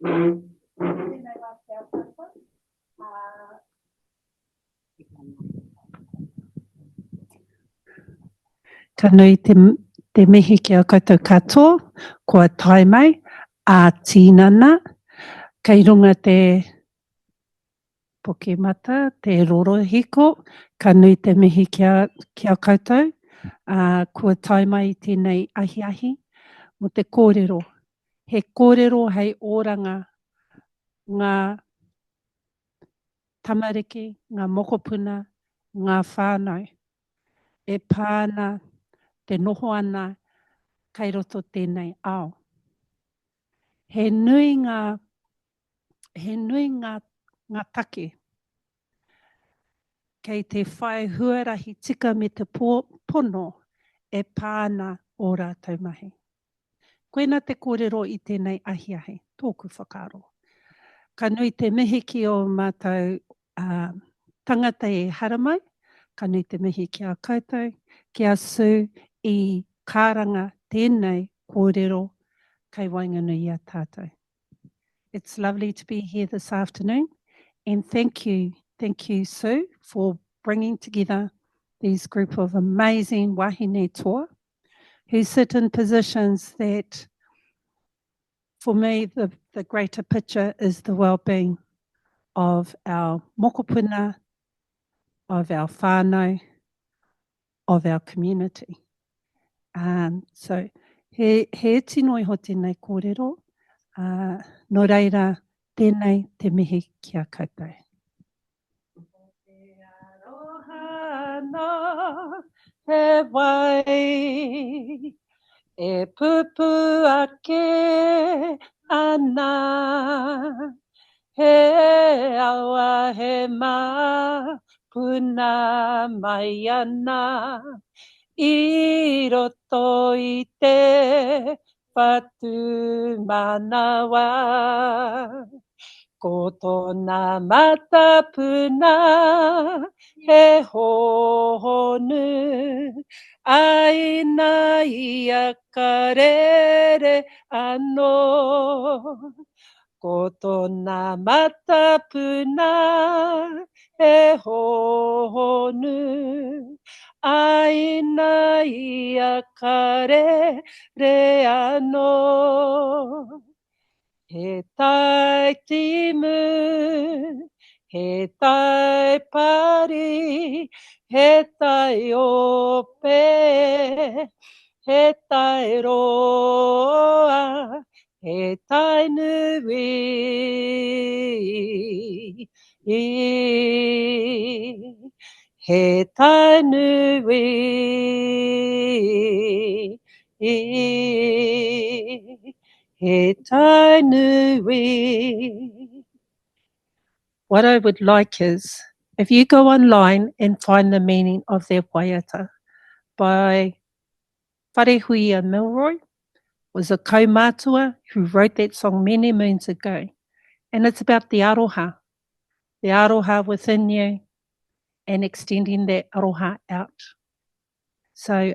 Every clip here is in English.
Ka nui te mihi ki a koutou katoa, kua tai mai, a tīnana, kei runga te pokemata, te rorohiko, ka nui te mihi ki a koutou, kua tai mai i tēnei ahi mo te kōrero. He kōrero hei oranga ngā tamariki, ngā mokopuna, ngā whānau, e pāna te noho ana kei roto tēnei ao. He nui ngā take kei te whai huarahi tika me te pono e pāna o rātou mahi. Koena te kōrero i tēnei ahi, tōku whakaaro. Ka nui te mihi ki o mātou tangata e haramai, ka nui te mihi ki a koutou, ki a Sue i kāranga tēnei kōrero kei wainganui a tātou. It's lovely to be here this afternoon, and thank you, Sue, for bringing together these group of amazing wahine toa who sit in positions that, for me, the greater picture is the well-being of our mokopuna, of our whānau, of our community. So, he tino iho tēnei kōrero, no reira, tēnei te mihi ki a koutou. Te aroha no he wai, e pupu ake ana, he awa he mā puna mai ana, i roto i te whatu manawa. Ko tōna matapuna he honu, aina ia karere ano. Ko tōna matapuna he honu, aina ia karere ano. He tai timu, he tai pari, he tai ope, he tai roa, he tai nui. He tai nui. He tai nui. What I would like is, if you go online and find the meaning of their waiata by Wharehuia Milroy, was a kaumātua who wrote that song many moons ago. And it's about the aroha within you and extending that aroha out. So,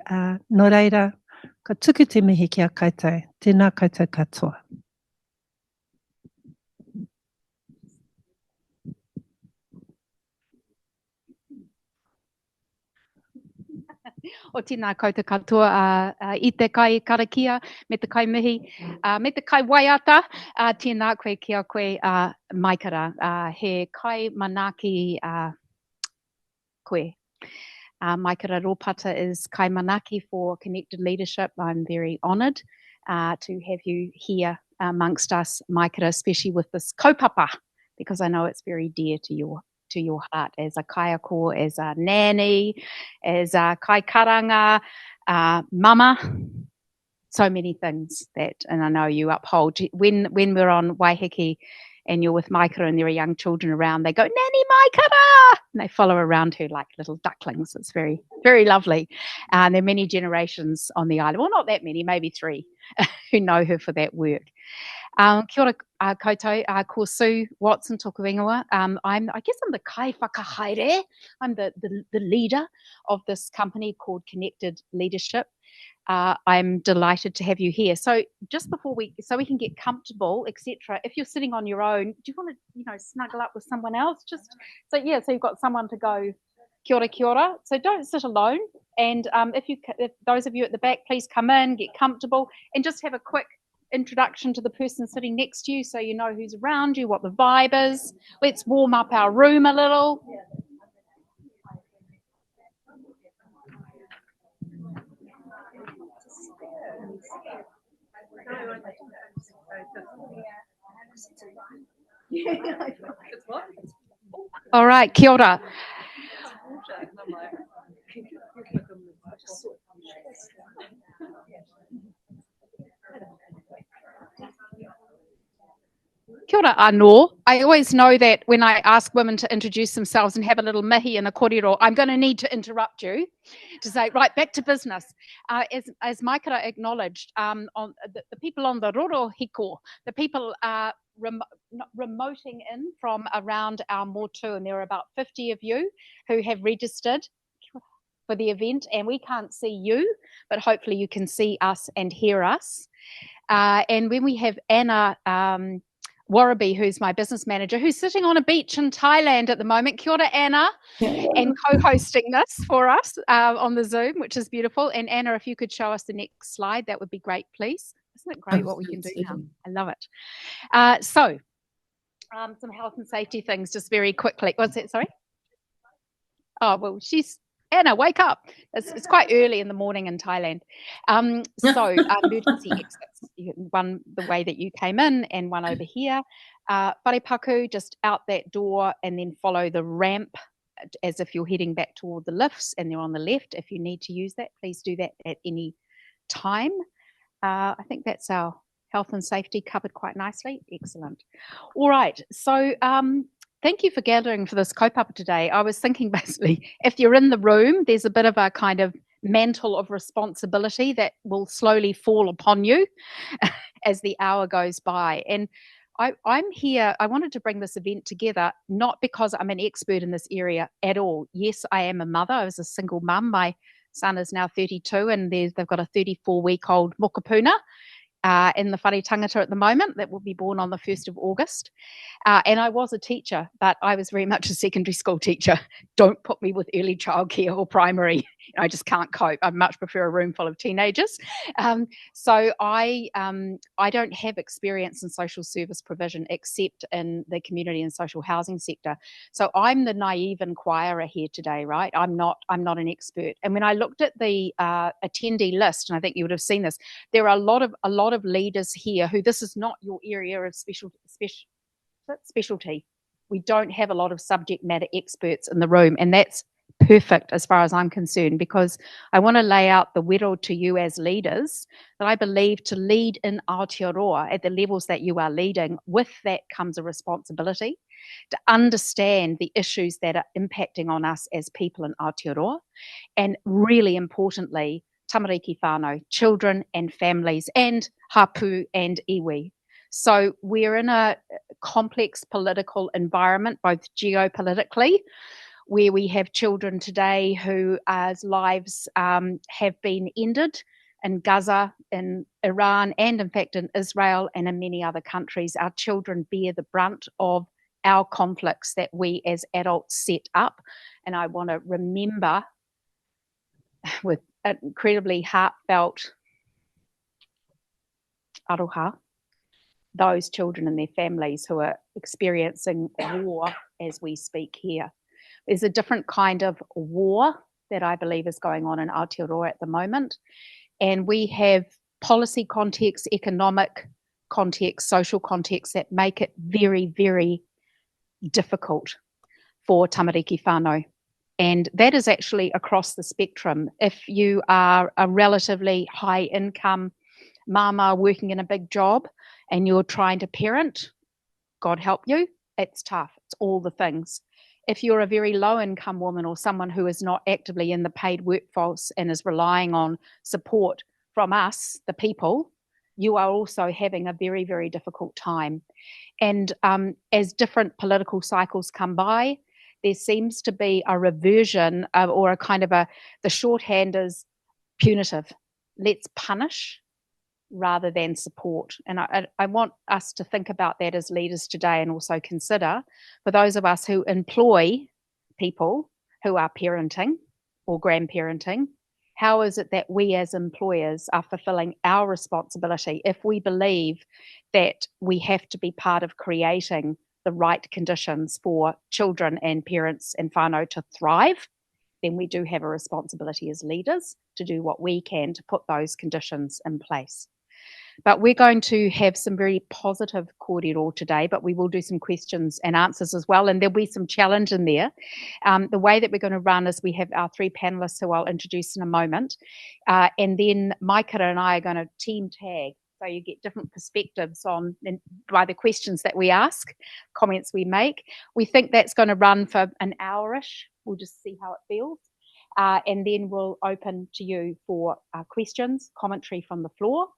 no reira, ka tuku te mihi ki a koutou, tēnā koutou katoa. O tēnā koutou katoa i te kai karakia, me te kai mihi, me te kai waiata, tēnā koe ki a koe maikara. He kai manaki koe. Maikara Rōpata is kai manaki for Connected Leadership. I'm very honoured to have you here amongst us, Maikara, especially with this kaupapa, because I know it's very dear to your heart as a kaiako, as a nanny, as a kai karanga, mama, so many things that, and I know you uphold. When we're on Waiheke and you're with Maikara and there are young children around, they go, Nanny Maikara! And they follow around her like little ducklings. It's very, very lovely. And there are many generations on the island. Well, not that many, maybe 3, who know her for that work. Kia ora koutou, ko Sue Watson tōku ingoa. I guess I'm the kai whakahaere. I'm the leader of this company called Connected Leadership. I'm delighted to have you here. So just before we can get comfortable, etc. If you're sitting on your own, do you want to, snuggle up with someone else? Just so you've got someone to go kia ora, kia ora. So don't sit alone. And if those of you at the back, please come in, get comfortable, and just have a quick introduction to the person sitting next to you, so you know who's around you, what the vibe is. Let's warm up our room a little. All right, kia ora. Kia ora anō. I always know that when I ask women to introduce themselves and have a little mihi and a kōrero, I'm going to need to interrupt you to say, right, back to business. As Maikara acknowledged, on the people on the Roro Hiko, the people are remoting in from around our motu, and there are about 50 of you who have registered for the event, and we can't see you, but hopefully you can see us and hear us. And when we have Anna Warraby, who's my business manager, who's sitting on a beach in Thailand at the moment. Kia ora, Anna, and co-hosting this for us on the Zoom, which is beautiful. And Anna, if you could show us the next slide, that would be great, please. Isn't it great what we can do now? I love it. So some health and safety things just very quickly. What's that, sorry? Oh, well, Anna, wake up. It's quite early in the morning in Thailand. So emergency exits. One the way that you came in and one over here. Wharepaku, just out that door and then follow the ramp as if you're heading back toward the lifts, and they're on the left. If you need to use that, please do that at any time. I think that's our health and safety covered quite nicely. Excellent. All right. So thank you for gathering for this kaupapa today. I was thinking basically, if you're in the room, there's a bit of a kind of mantle of responsibility that will slowly fall upon you as the hour goes by. And I'm here, I wanted to bring this event together, not because I'm an expert in this area at all. Yes, I am a mother. I was a single mum. My son is now 32, and they've got a 34-week-old mokopuna in the whare tangata at the moment that will be born on the 1st of August. And I was a teacher, but I was very much a secondary school teacher. Don't put me with early childcare or primary. I just can't cope. I much prefer a room full of teenagers. So I don't have experience in social service provision except in the community and social housing sector. So I'm the naive inquirer here today, right? I'm not an expert. And when I looked at the attendee list, and I think you would have seen this, there are a lot of leaders here who this is not your area of specialty. We don't have a lot of subject matter experts in the room, and that's perfect as far as I'm concerned, because I want to lay out the wero to you as leaders that I believe to lead in Aotearoa at the levels that you are leading, with that comes a responsibility to understand the issues that are impacting on us as people in Aotearoa, and really importantly, Tamariki whānau, children and families, and hapu and iwi. So we're in a complex political environment, both geopolitically, where we have children today whose lives have been ended in Gaza, in Iran, and in fact in Israel and in many other countries. Our children bear the brunt of our conflicts that we as adults set up. And I want to remember with incredibly heartfelt aroha those children and their families who are experiencing war as we speak here. There's a different kind of war that I believe is going on in Aotearoa at the moment. And we have policy context, economic context, social context that make it very, very difficult for tamariki whānau. And that is actually across the spectrum. If you are a relatively high income mama working in a big job and you're trying to parent, God help you, it's tough. It's all the things. If you're a very low income woman or someone who is not actively in the paid workforce and is relying on support from us, the people, you are also having a very, very difficult time. And as different political cycles come by, there seems to be a reversion or a kind of the shorthand is punitive. let's punish rather than support. And I want us to think about that as leaders today, and also consider for those of us who employ people who are parenting or grandparenting, how is it that we as employers are fulfilling our responsibility if we believe that we have to be part of creating the right conditions for children and parents and whānau to thrive? Then we do have a responsibility as leaders to do what we can to put those conditions in place. But we're going to have some very positive kōrero today, but we will do some questions and answers as well, and there'll be some challenge in there. The way that we're going to run is we have our three panellists who I'll introduce in a moment, and then Maikara and I are going to team tag, so you get different perspectives on by the questions that we ask, comments we make. We think that's going to run for an hour-ish. We'll just see how it feels. And then we'll open to you for questions, commentary from the floor,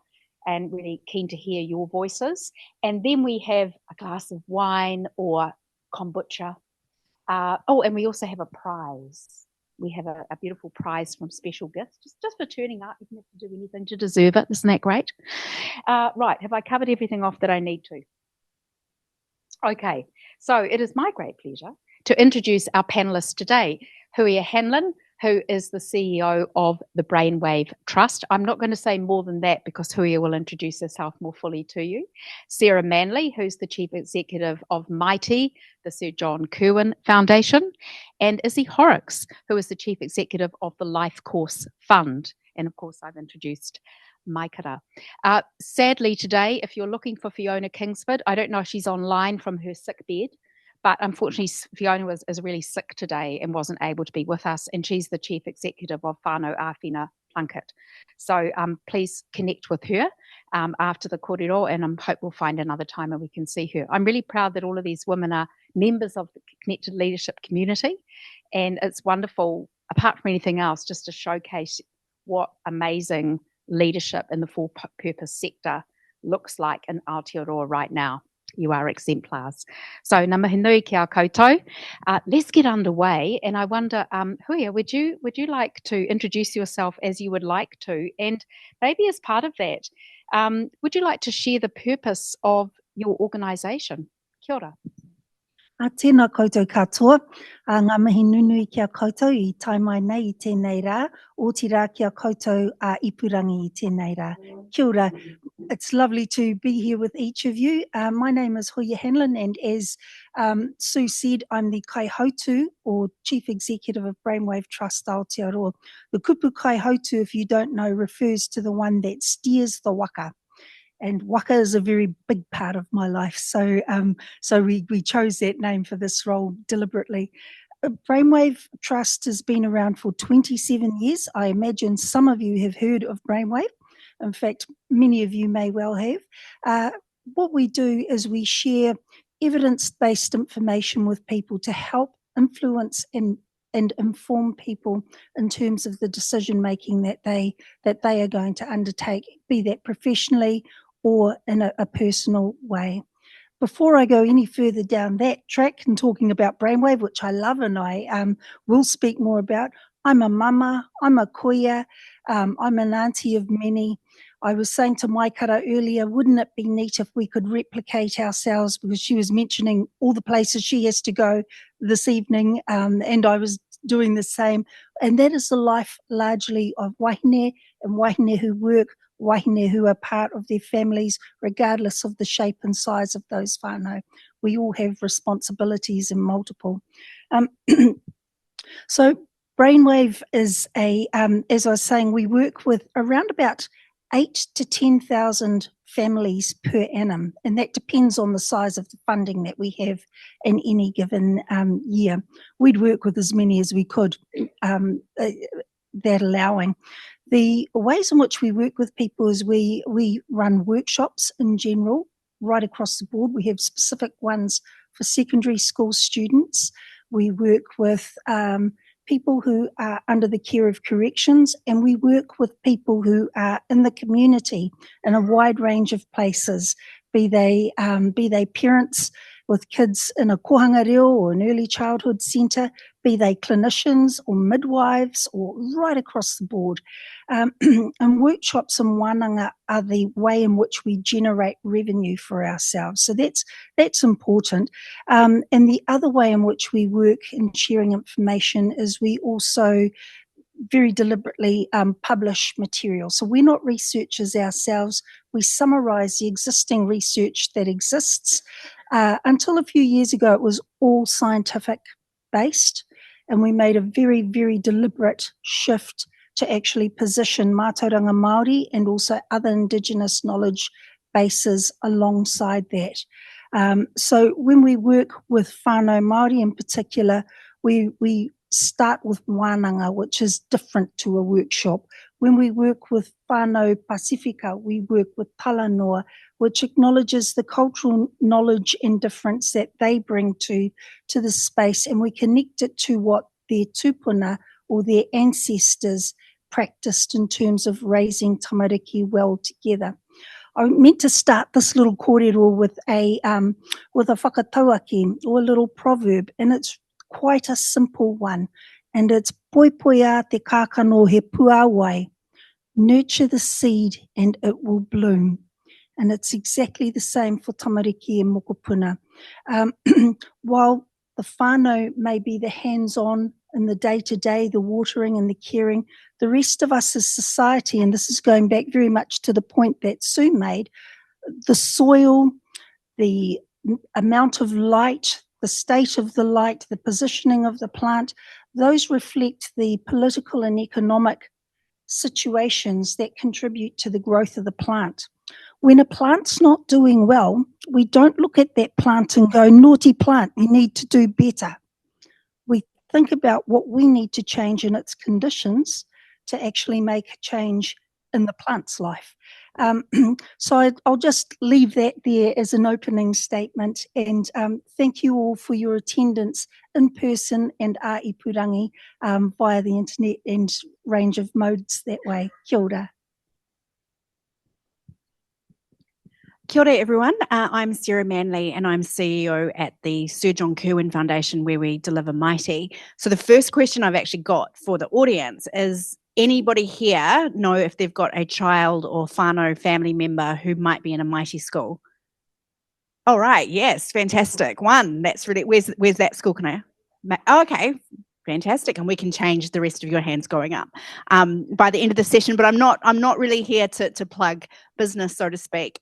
and really keen to hear your voices. And then we have a glass of wine or kombucha. And we also have a prize. We have a beautiful prize from Special Gifts, just for turning up. You don't have to do anything to deserve it. Isn't that great? Right, have I covered everything off that I need to? Okay, so it is my great pleasure to introduce our panellists today. Huia Hanlon, who is the CEO of the Brainwave Trust. I'm not going to say more than that because Huia will introduce herself more fully to you. Sarah Manley, who's the Chief Executive of Mighty, the Sir John Kirwan Foundation, and Izzy Horrocks, who is the Chief Executive of the Life Course Fund. And of course, I've introduced Maikara. Sadly today, if you're looking for Fiona Kingsford, I don't know if she's online from her sick bed, but unfortunately, Fiona is really sick today and wasn't able to be with us, and she's the Chief Executive of Whānau Āwhina Plunkett. So please connect with her after the kōrero, and I hope we'll find another time where we can see her. I'm really proud that all of these women are members of the Connected Leadership community, and it's wonderful, apart from anything else, just to showcase what amazing leadership in the for-purpose sector looks like in Aotearoa right now. You are exemplars. So, ngā mihi nui ki a koutou. Let's get underway. And I wonder, Huia, would you like to introduce yourself as you would like to? And maybe as part of that, would you like to share the purpose of your organisation? Kia ora. Tēnā koutou katoa, ngā mihi nunui ki a koutou I tai mai nei I tēnei rā, o te rā ki a koutou ipurangi I tēnei rā. Kia ora. It's lovely to be here with each of you. My name is Huia Hanlon, and as Sue said, I'm the Kaihautu, or Chief Executive of Brainwave Trust Aotearoa. The kupu Kaihautu, if you don't know, refers to the one that steers the waka. And waka is a very big part of my life. So we chose that name for this role deliberately. Brainwave Trust has been around for 27 years. I imagine some of you have heard of Brainwave. In fact, many of you may well have. What we do is we share evidence-based information with people to help influence and inform people in terms of the decision-making that they are going to undertake, be that professionally or in a personal way. Before I go any further down that track and talking about Brainwave, which I love and I will speak more about, I'm a mama, I'm a koia, I'm an auntie of many. I was saying to Maikara earlier, wouldn't it be neat if we could replicate ourselves, because she was mentioning all the places she has to go this evening, and I was doing the same. And that is the life largely of wahine and wahine who work, wahine who are part of their families, regardless of the shape and size of those whānau. We all have responsibilities and multiple. So Brainwave is as I was saying, we work with around about 8,000 to 10,000 families per annum, and that depends on the size of the funding that we have in any given year. We'd work with as many as we could, that allowing. The ways in which we work with people is we run workshops in general, right across the board. We have specific ones for secondary school students. We work with people who are under the care of corrections, and we work with people who are in the community in a wide range of places, be they parents. with kids in a kohanga reo or an early childhood centre, be they clinicians or midwives or right across the board. And workshops and wānanga are the way in which we generate revenue for ourselves. So that's important. And the other way in which we work in sharing information is we also very deliberately publish material. So we're not researchers ourselves. We summarise the existing research that exists. Until a few years ago, it was all scientific based, and we made a very, very deliberate shift to actually position mātauranga Māori and also other Indigenous knowledge bases alongside that. So when we work with whānau Māori in particular, we start with wānanga, which is different to a workshop. When we work with whānau Pasifika, we work with Talanoa, which acknowledges the cultural knowledge and difference that they bring to the space, and we connect it to what their tupuna or their ancestors practiced in terms of raising tamariki well together. I meant to start this little kōrero with a whakatauaki or a little proverb, and it's quite a simple one, and it's poipoia te kākano he puawai. Nurture the seed and it will bloom. And it's exactly the same for tamariki and mokopuna. While the whānau may be the hands-on in the day-to-day, the watering and the caring, the rest of us as society, and this is going back very much to the point that Sue made, the soil, the amount of light, the state of the light, the positioning of the plant, those reflect the political and economic situations that contribute to the growth of the plant. When a plant's not doing well, we don't look at that plant and go, naughty plant, you need to do better. We think about what we need to change in its conditions to actually make a change in the plant's life. So I'll just leave that there as an opening statement, and thank you all for your attendance in person and ipurangi via the internet and range of modes that way. Kia ora. Kia ora everyone, I'm Sarah Manley and I'm CEO at the Sir John Kirwan Foundation where we deliver Mighty. So the first question I've actually got for the audience is, anybody here know if they've got a child or whānau family member who might be in a Mighty school? All right, yes, fantastic. One, that's really, where's that school, Kanaya? Oh, okay. Fantastic, and we can change the rest of your hands going up by the end of the session. But I'm not really here to plug business, so to speak.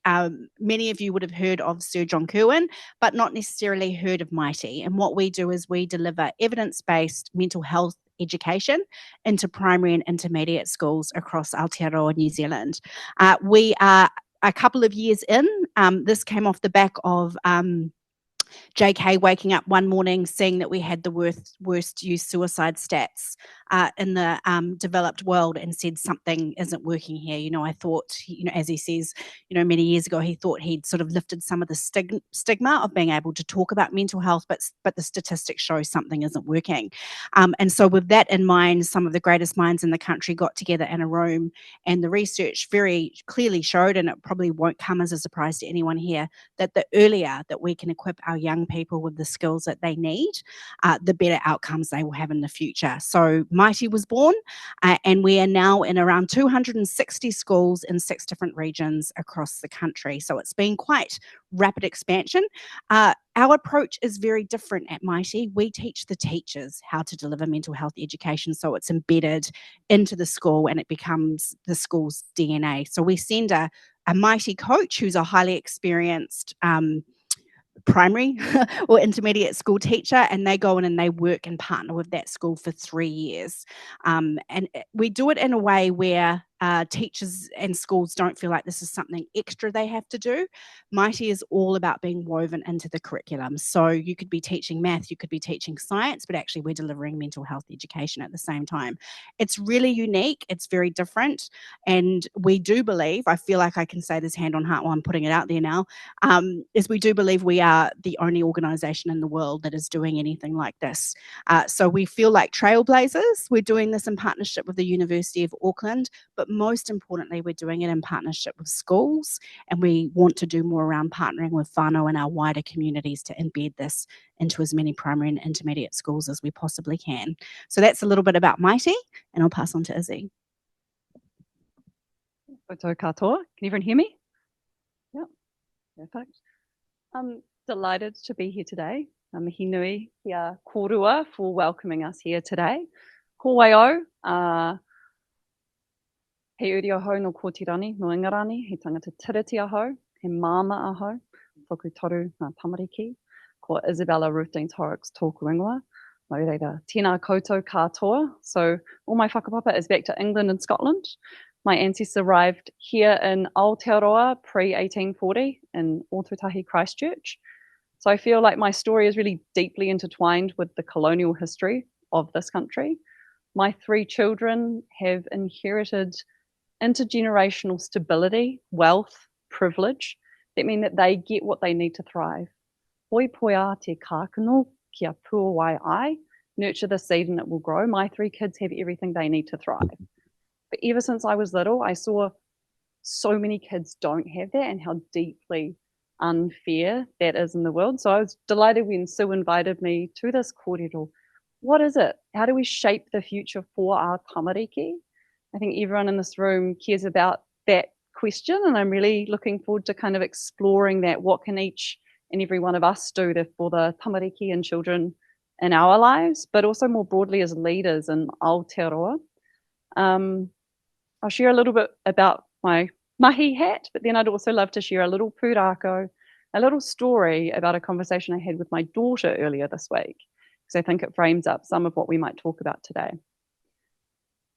Many of you would have heard of Sir John Kirwan, but not necessarily heard of Mighty. And what we do is we deliver evidence-based mental health education into primary and intermediate schools across Aotearoa, New Zealand. We are a couple of years in. This came off the back of JK waking up one morning seeing that we had the worst youth suicide stats in the developed world, and said something isn't working here. You know, I thought, you know, as he says, you know, many years ago, he thought he'd sort of lifted some of the stigma of being able to talk about mental health, but the statistics show something isn't working. And so with that in mind, some of the greatest minds in the country got together in a room, and the research very clearly showed, and it probably won't come as a surprise to anyone here, that the earlier that we can equip our young people with the skills that they need, the better outcomes they will have in the future. So Mighty was born, and we are now in around 260 schools in 6 different regions across the country. So it's been quite rapid expansion. Our approach is very different at Mighty. We teach the teachers how to deliver mental health education, so it's embedded into the school and it becomes the school's DNA. So we send a Mighty coach who's a highly experienced primary or intermediate school teacher, and they go in and they work and partner with that school for 3 years. And we do it in a way where teachers and schools don't feel like this is something extra they have to do. Mighty is all about being woven into the curriculum. So you could be teaching math, you could be teaching science, but actually we're delivering mental health education at the same time. It's really unique, it's very different, and we do believe, I feel like I can say this hand on heart while I'm putting it out there now, is we do believe we are the only organisation in the world that is doing anything like this. So we feel like trailblazers. We're doing this in partnership with the University of Auckland, but most importantly, we're doing it in partnership with schools, and we want to do more around partnering with whānau and our wider communities to embed this into as many primary and intermediate schools as we possibly can. So that's a little bit about Mighty, and I'll pass on to Izzy. Koutou katoa. Can everyone hear me? Yep, perfect. I'm delighted to be here today. Mihi nui kia kōrua for welcoming us here today. Ko waiau, he uri ahau no Kōtirani, no Ingarani, he tangata tiriti ahau, he māma ahau, whaku toru ngā Tamariki, ko Isabella Ruth-Deans Horrocks tōku ingoa. Nō reira, tēnā koutou katoa. So all my whakapapa is back to England and Scotland. My ancestors arrived here in Aotearoa pre-1840 in Ōtautahi Christchurch. So I feel like my story is really deeply intertwined with the colonial history of this country. My 3 children have inherited intergenerational stability, wealth, privilege, that mean that they get what they need to thrive. Hoi poia te kākano kia pua wai ai, nurture the seed and it will grow. My 3 kids have everything they need to thrive. But ever since I was little, I saw so many kids don't have that and how deeply unfair that is in the world. So I was delighted when Sue invited me to this kōrero. What is it? How do we shape the future for our tamariki? I think everyone in this room cares about that question, and I'm really looking forward to kind of exploring that. What can each and every one of us do for the tamariki and children in our lives, but also more broadly as leaders in Aotearoa. I'll share a little bit about my mahi hat, but then I'd also love to share a little pūrākau, a little story about a conversation I had with my daughter earlier this week, because I think it frames up some of what we might talk about today.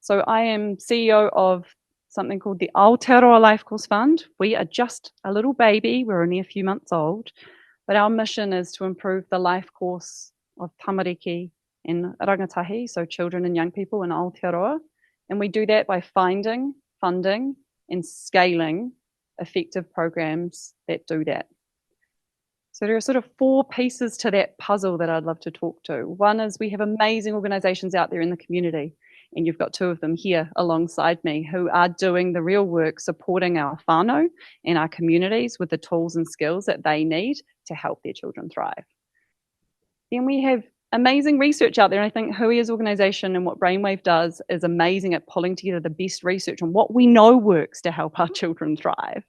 So I am CEO of something called the Aotearoa Life Course Fund. We are just a little baby, we're only a few months old, but our mission is to improve the life course of tamariki and rangatahi, so children and young people in Aotearoa. And we do that by finding, funding, and scaling effective programs that do that. So there are sort of 4 pieces to that puzzle that I'd love to talk to. One is we have amazing organisations out there in the community, and you've got 2 of them here alongside me who are doing the real work supporting our whānau and our communities with the tools and skills that they need to help their children thrive. Then we have amazing research out there, and I think Hui's organisation and what Brainwave does is amazing at pulling together the best research on what we know works to help our children thrive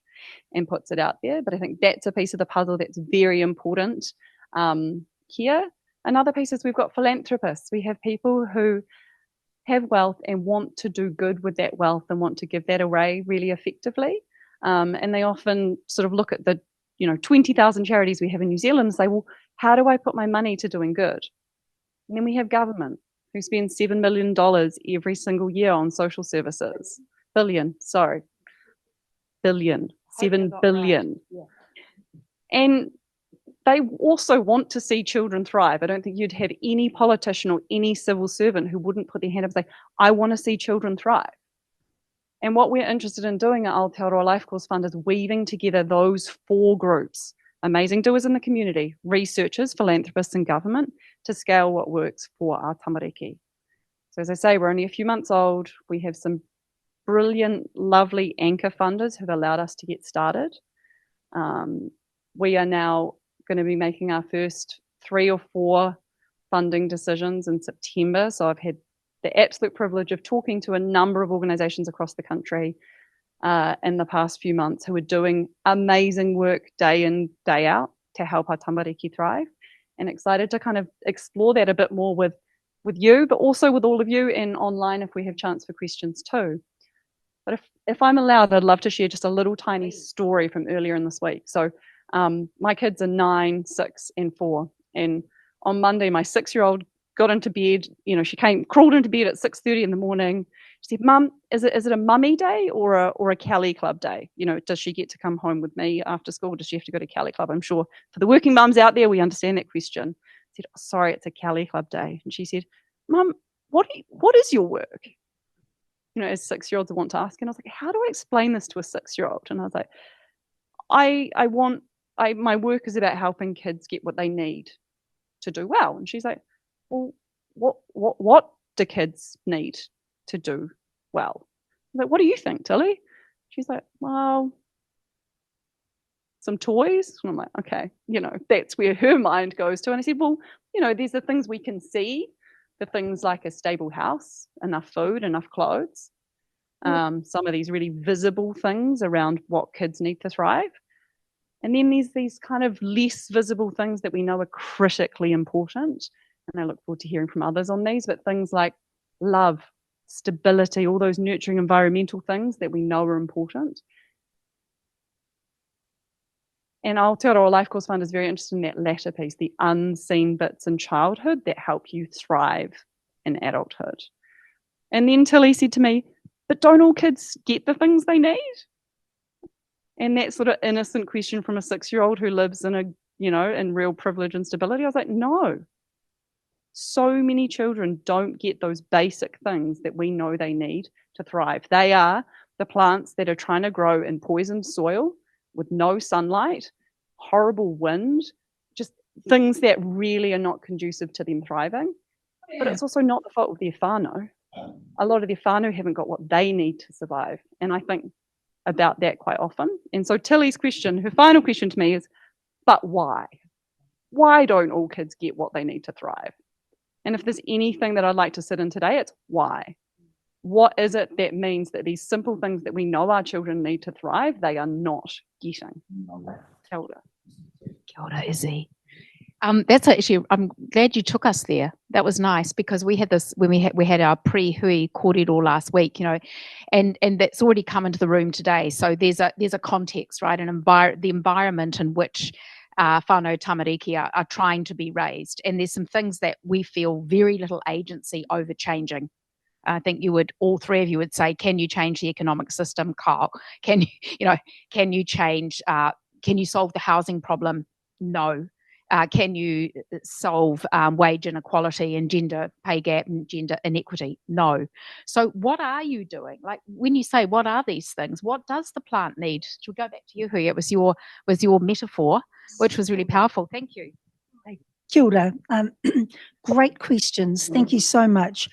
and puts it out there. But I think that's a piece of the puzzle that's very important here. Another piece is we've got philanthropists. We have people who have wealth and want to do good with that wealth and want to give that away really effectively. And they often sort of look at the 20,000 charities we have in New Zealand and say, well, how do I put my money to doing good? And then we have government who spends $7 million every single year on social services. Billion, 7 billion. Yeah. And they also want to see children thrive. I don't think you'd have any politician or any civil servant who wouldn't put their hand up and say, I want to see children thrive. And what we're interested in doing at Aotearoa Life Course Fund is weaving together those 4 groups, amazing doers in the community, researchers, philanthropists and government, to scale what works for our tamariki. So as I say, we're only a few months old. We have some brilliant, lovely anchor funders who've allowed us to get started. We are now going to be making our first 3 or 4 funding decisions in September. So I've had the absolute privilege of talking to a number of organisations across the country in the past few months who are doing amazing work day in, day out to help our tamariki thrive, and excited to kind of explore that a bit more with you, but also with all of you and online if we have chance for questions too. But if I'm allowed, I'd love to share just a little tiny story from earlier in this week. So my kids are 9, 6 and 4. And on Monday, my 6-year-old got into bed. She crawled into bed at 6:30 in the morning. She said, Mum, is it a mummy day or a Kelly Club day? Does she get to come home with me after school? Does she have to go to Kelly Club? I'm sure for the working mums out there, we understand that question. I said, oh, sorry, it's a Kelly Club day. And she said, Mum, what is your work? As 6-year-olds want to ask. And I was like, how do I explain this to a 6-year-old? And I was like, my work is about helping kids get what they need to do well. And she's like, well, what do kids need to do well? like, what do you think, Tilly? She's like, well, some toys. And I'm like, okay, that's where her mind goes to. And I said, well, there's the things we can see, the things like a stable house, enough food, enough clothes, some of these really visible things around what kids need to thrive. And then there's these kind of less visible things that we know are critically important. And I look forward to hearing from others on these, but things like love, stability, all those nurturing environmental things that we know are important. And Aotearoa Life Course Fund is very interested in that latter piece, the unseen bits in childhood that help you thrive in adulthood. And then Tilly said to me, but don't all kids get the things they need? And that sort of innocent question from a 6-year-old who lives in in real privilege and stability, I was like, no. So many children don't get those basic things that we know they need to thrive. They are the plants that are trying to grow in poisoned soil with no sunlight, horrible wind, just things that really are not conducive to them thriving. Yeah. But it's also not the fault of their whānau. A lot of their whānau haven't got what they need to survive. And I think about that quite often. And so Tilly's question, her final question to me is, but why? Why don't all kids get what they need to thrive? And if there's anything that I'd like to sit in today, it's why. What is it that means that these simple things that we know our children need to thrive, they are not getting? Kia ora. Kia ora, Izzy. That's actually, I'm glad you took us there. That was nice, because we had this when we had our pre-hui kōrero last week, and that's already come into the room today. So there's a context, right, the environment in which whānau tamariki are trying to be raised, and there's some things that we feel very little agency over changing. I think all three of you would say, can you change the economic system, Carl? Can you change? Can you solve the housing problem? No. Can you solve wage inequality and gender pay gap and gender inequity? No. So what are you doing? Like, when you say what are these things, what does the plant need? Should we go back to you, Hui? It was your metaphor, which was really powerful. Thank you. Kia ora. Great questions. Thank you so much.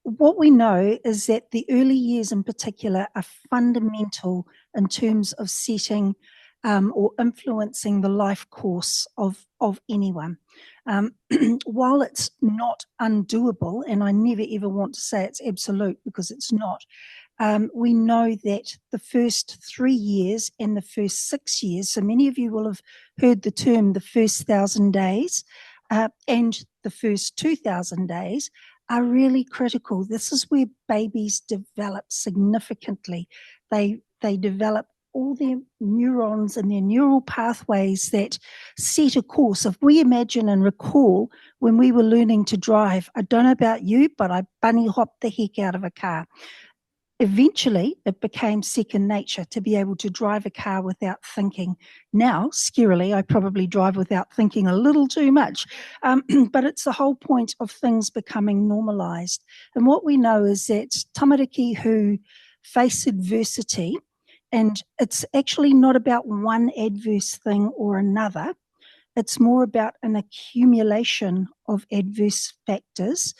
What we know is that the early years in particular are fundamental in terms of setting or influencing the life course of anyone. While it's not undoable, and I never ever want to say it's absolute because it's not, we know that the first 3 years and the first 6 years, so many of you will have heard the term the first 1,000 days and the first 2,000 days, are really critical. This is where babies develop significantly. They develop all their neurons and their neural pathways that set a course. If we imagine and recall when we were learning to drive, I don't know about you, but I bunny hopped the heck out of a car. Eventually, it became second nature to be able to drive a car without thinking. Now, scarily, I probably drive without thinking a little too much, but it's the whole point of things becoming normalised. And what we know is that tamariki who face adversity, and it's actually not about one adverse thing or another, it's more about an accumulation of adverse factors,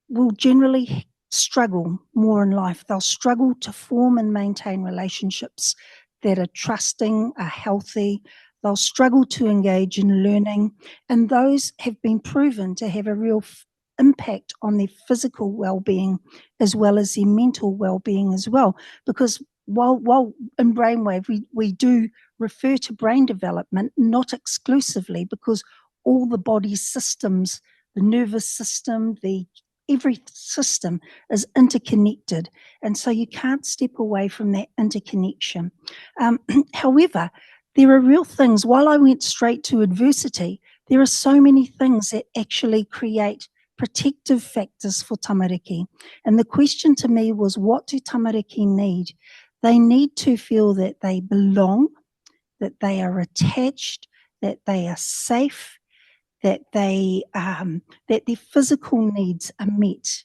will generally struggle more in life. They'll struggle to form and maintain relationships that are trusting, are healthy. They'll struggle to engage in learning, and those have been proven to have a real impact on their physical well-being as well as their mental well-being as well. Because while in brainwave we do refer to brain development, not exclusively, because all the body's systems, the nervous system, every system is interconnected, and so you can't step away from that interconnection. However, there are real things. While I went straight to adversity, there are so many things that actually create protective factors for tamariki. And the question to me was, what do tamariki need? They need to feel that they belong, that they are attached, that they are safe, that that their physical needs are met.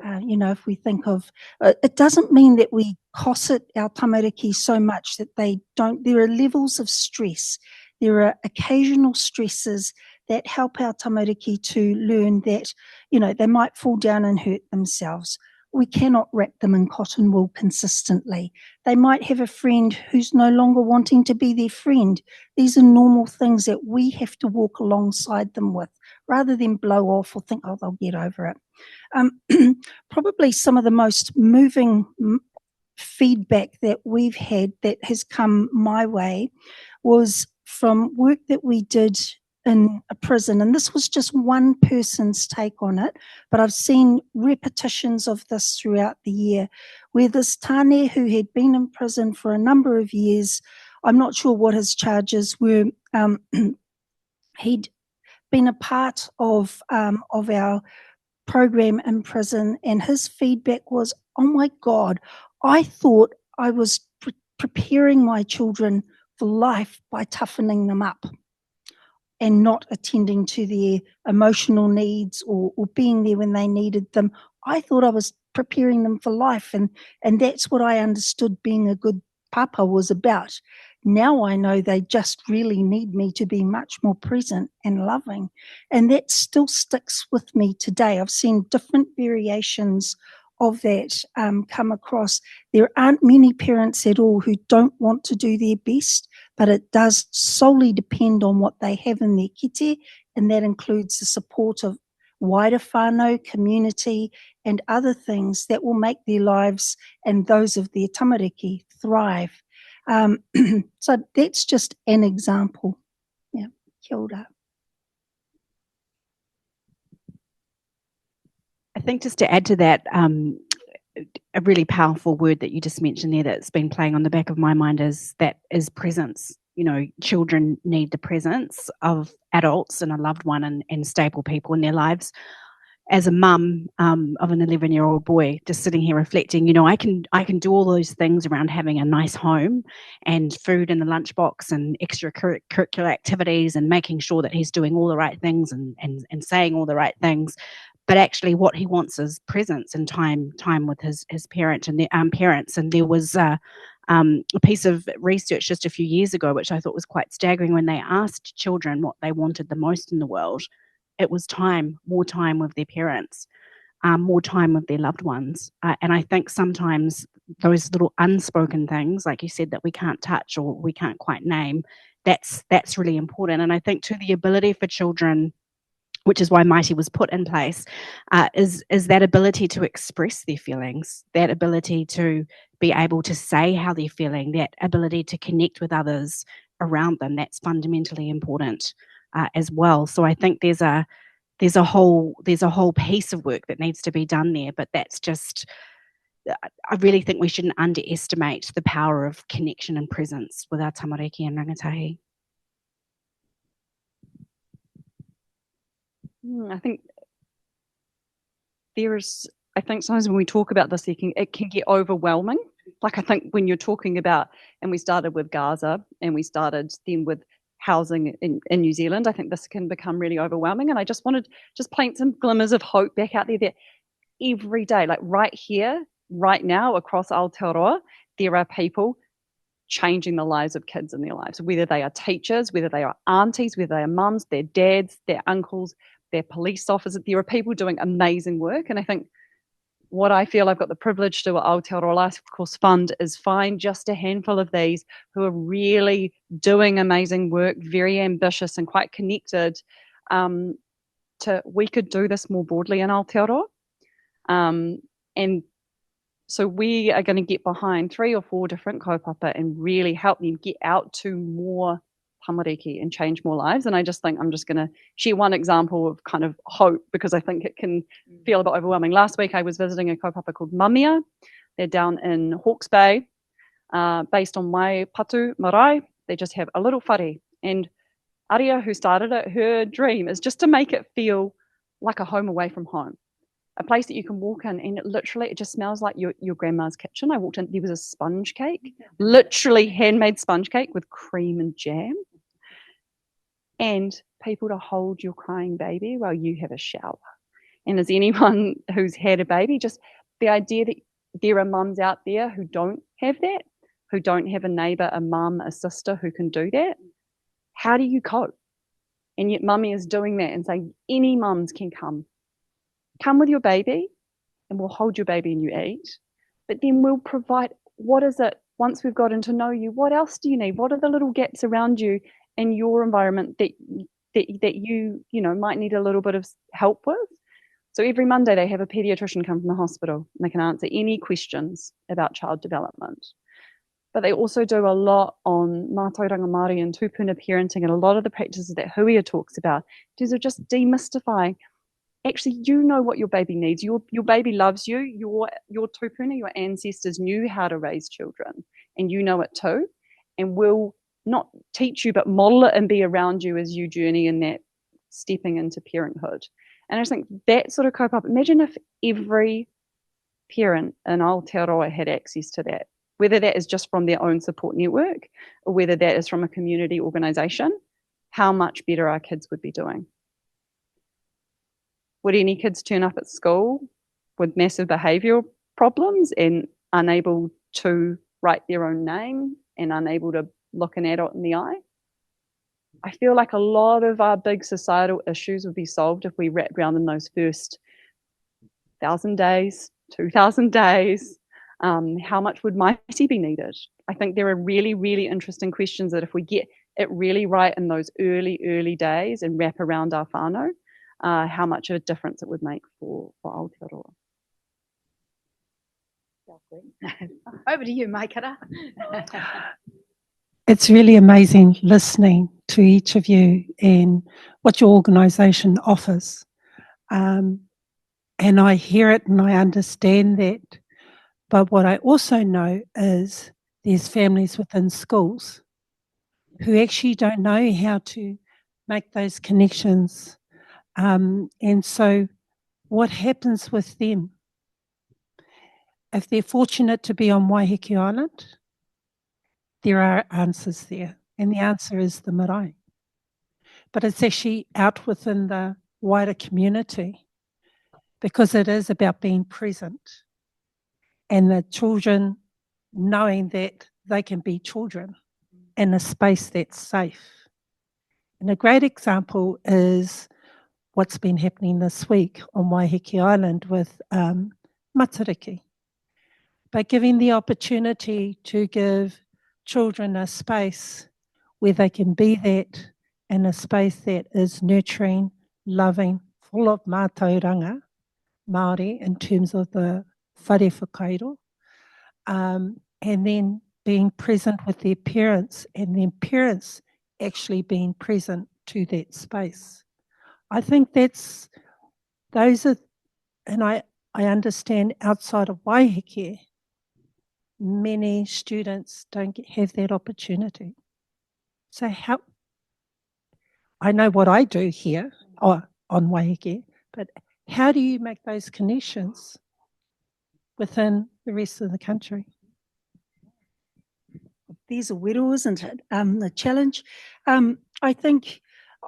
If we think of, it doesn't mean that we cosset our tamariki so much that they don't. There are levels of stress. There are occasional stresses that help our tamariki to learn that, they might fall down and hurt themselves, we cannot wrap them in cotton wool consistently. They might have a friend who's no longer wanting to be their friend. These are normal things that we have to walk alongside them with, rather than blow off or think, oh, they'll get over it. Probably some of the most moving feedback that we've had that has come my way was from work that we did in a prison, and this was just one person's take on it, but I've seen repetitions of this throughout the year, where this tāne who had been in prison for a number of years, I'm not sure what his charges were, he'd been a part of our program in prison, and his feedback was, oh my God, I thought I was preparing my children for life by toughening them up and not attending to their emotional needs or being there when they needed them. I thought I was preparing them for life, and that's what I understood being a good papa was about. Now I know they just really need me to be much more present and loving, and that still sticks with me today. I've seen different variations of that come across. There aren't many parents at all who don't want to do their best, but it does solely depend on what they have in their kite, and that includes the support of wider whānau, community, and other things that will make their lives and those of their tamariki thrive. So that's just an example. Yeah, kia ora. I think just to add to that, a really powerful word that you just mentioned there that's been playing on the back of my mind is presence. You know, children need the presence of adults and a loved one and stable people in their lives. As a mum of an 11-year-old boy, just sitting here reflecting, you know, I can do all those things around having a nice home and food in the lunchbox and extracurricular activities and making sure that he's doing all the right things and saying all the right things. But actually what he wants is presence and time with his parent and their parents. And there was a piece of research just a few years ago, which I thought was quite staggering, when they asked children what they wanted the most in the world. It was time, more time with their parents, more time with their loved ones. And I think sometimes those little unspoken things, like you said, that we can't touch or we can't quite name, that's really important. And I think too, the ability for children, which is why Mighty was put in place, is that ability to express their feelings, that ability to be able to say how they're feeling, that ability to connect with others around them. That's fundamentally important as well. So I think there's a whole piece of work that needs to be done there. But that's just, I really think we shouldn't underestimate the power of connection and presence with our tamariki and rangatahi. I think sometimes when we talk about this, it can get overwhelming. Like I think when you're talking about, and we started with Gaza and we started then with housing in New Zealand, I think this can become really overwhelming. And I just wanted to paint some glimmers of hope back out there that every day, like right here, right now across Aotearoa, there are people changing the lives of kids in their lives, whether they are teachers, whether they are aunties, whether they are mums, their dads, their uncles, their police officers. There are people doing amazing work. And I think what I feel I've got the privilege to do at Aotearoa Life Course Fund is find just a handful of these who are really doing amazing work, very ambitious and quite connected. We could do this more broadly in Aotearoa. And so we are going to get behind 3 or 4 different kaupapa and really help them get out to more tamariki and change more lives. And I just think I'm just going to share one example of kind of hope, because I think it can feel a bit overwhelming. Last week I was visiting a kaupapa called Mamia. They're down in Hawke's Bay, based on my patu marae. They just have a little whare. And Aria, who started it, her dream is just to make it feel like a home away from home. A place that you can walk in and it just smells like your grandma's kitchen. I walked in, there was a sponge cake, literally handmade sponge cake with cream and jam. And people to hold your crying baby while you have a shower. And as anyone who's had a baby, just the idea that there are mums out there who don't have that, who don't have a neighbour, a mum, a sister who can do that. How do you cope? And yet Mummy is doing that and saying any mums can come. Come with your baby and we'll hold your baby and you eat. But then we'll provide, what is it, once we've gotten to know you, what else do you need? What are the little gaps around you in your environment that you might need a little bit of help with? So every Monday they have a pediatrician come from the hospital and they can answer any questions about child development. But they also do a lot on mātauranga Māori and tūpuna parenting, and a lot of the practices that Huia talks about. These are just demystifying. Actually, you know what your baby needs. Your baby loves you. Your tūpuna, your ancestors knew how to raise children, and you know it too. And we'll not teach you, but model it and be around you as you journey in that stepping into parenthood. And I just think that sort of kaupapa, imagine if every parent in Aotearoa had access to that, whether that is just from their own support network or whether that is from a community organisation, how much better our kids would be doing. Would any kids turn up at school with massive behavioural problems and unable to write their own name and unable to look an adult in the eye? I feel like a lot of our big societal issues would be solved if we wrapped around in those first 1,000 days, 2,000 days. How much would mighty be needed? I think there are really, really interesting questions that if we get it really right in those early days and wrap around our whānau, how much of a difference it would make for Aotearoa. Over to you, Maikara. It's really amazing listening to each of you and what your organisation offers. And I hear it and I understand that. But what I also know is there's families within schools who actually don't know how to make those connections. And so what happens with them? If they're fortunate to be on Waiheke Island, there are answers there, and the answer is the marae. But it's actually out within the wider community, because it is about being present and the children knowing that they can be children in a space that's safe. And a great example is what's been happening this week on Waiheke Island with Tamariki. By giving the opportunity to give children a space where they can be that, and a space that is nurturing, loving, full of mātauranga Māori in terms of the whare whakairo, and then being present with their parents, and then parents actually being present to that space. I think those are, and I understand outside of Waiheke, many students don't have that opportunity. So how, I know what I do here on Waiheke, but how do you make those connections within the rest of the country? There's a whittle, isn't it? The challenge. I think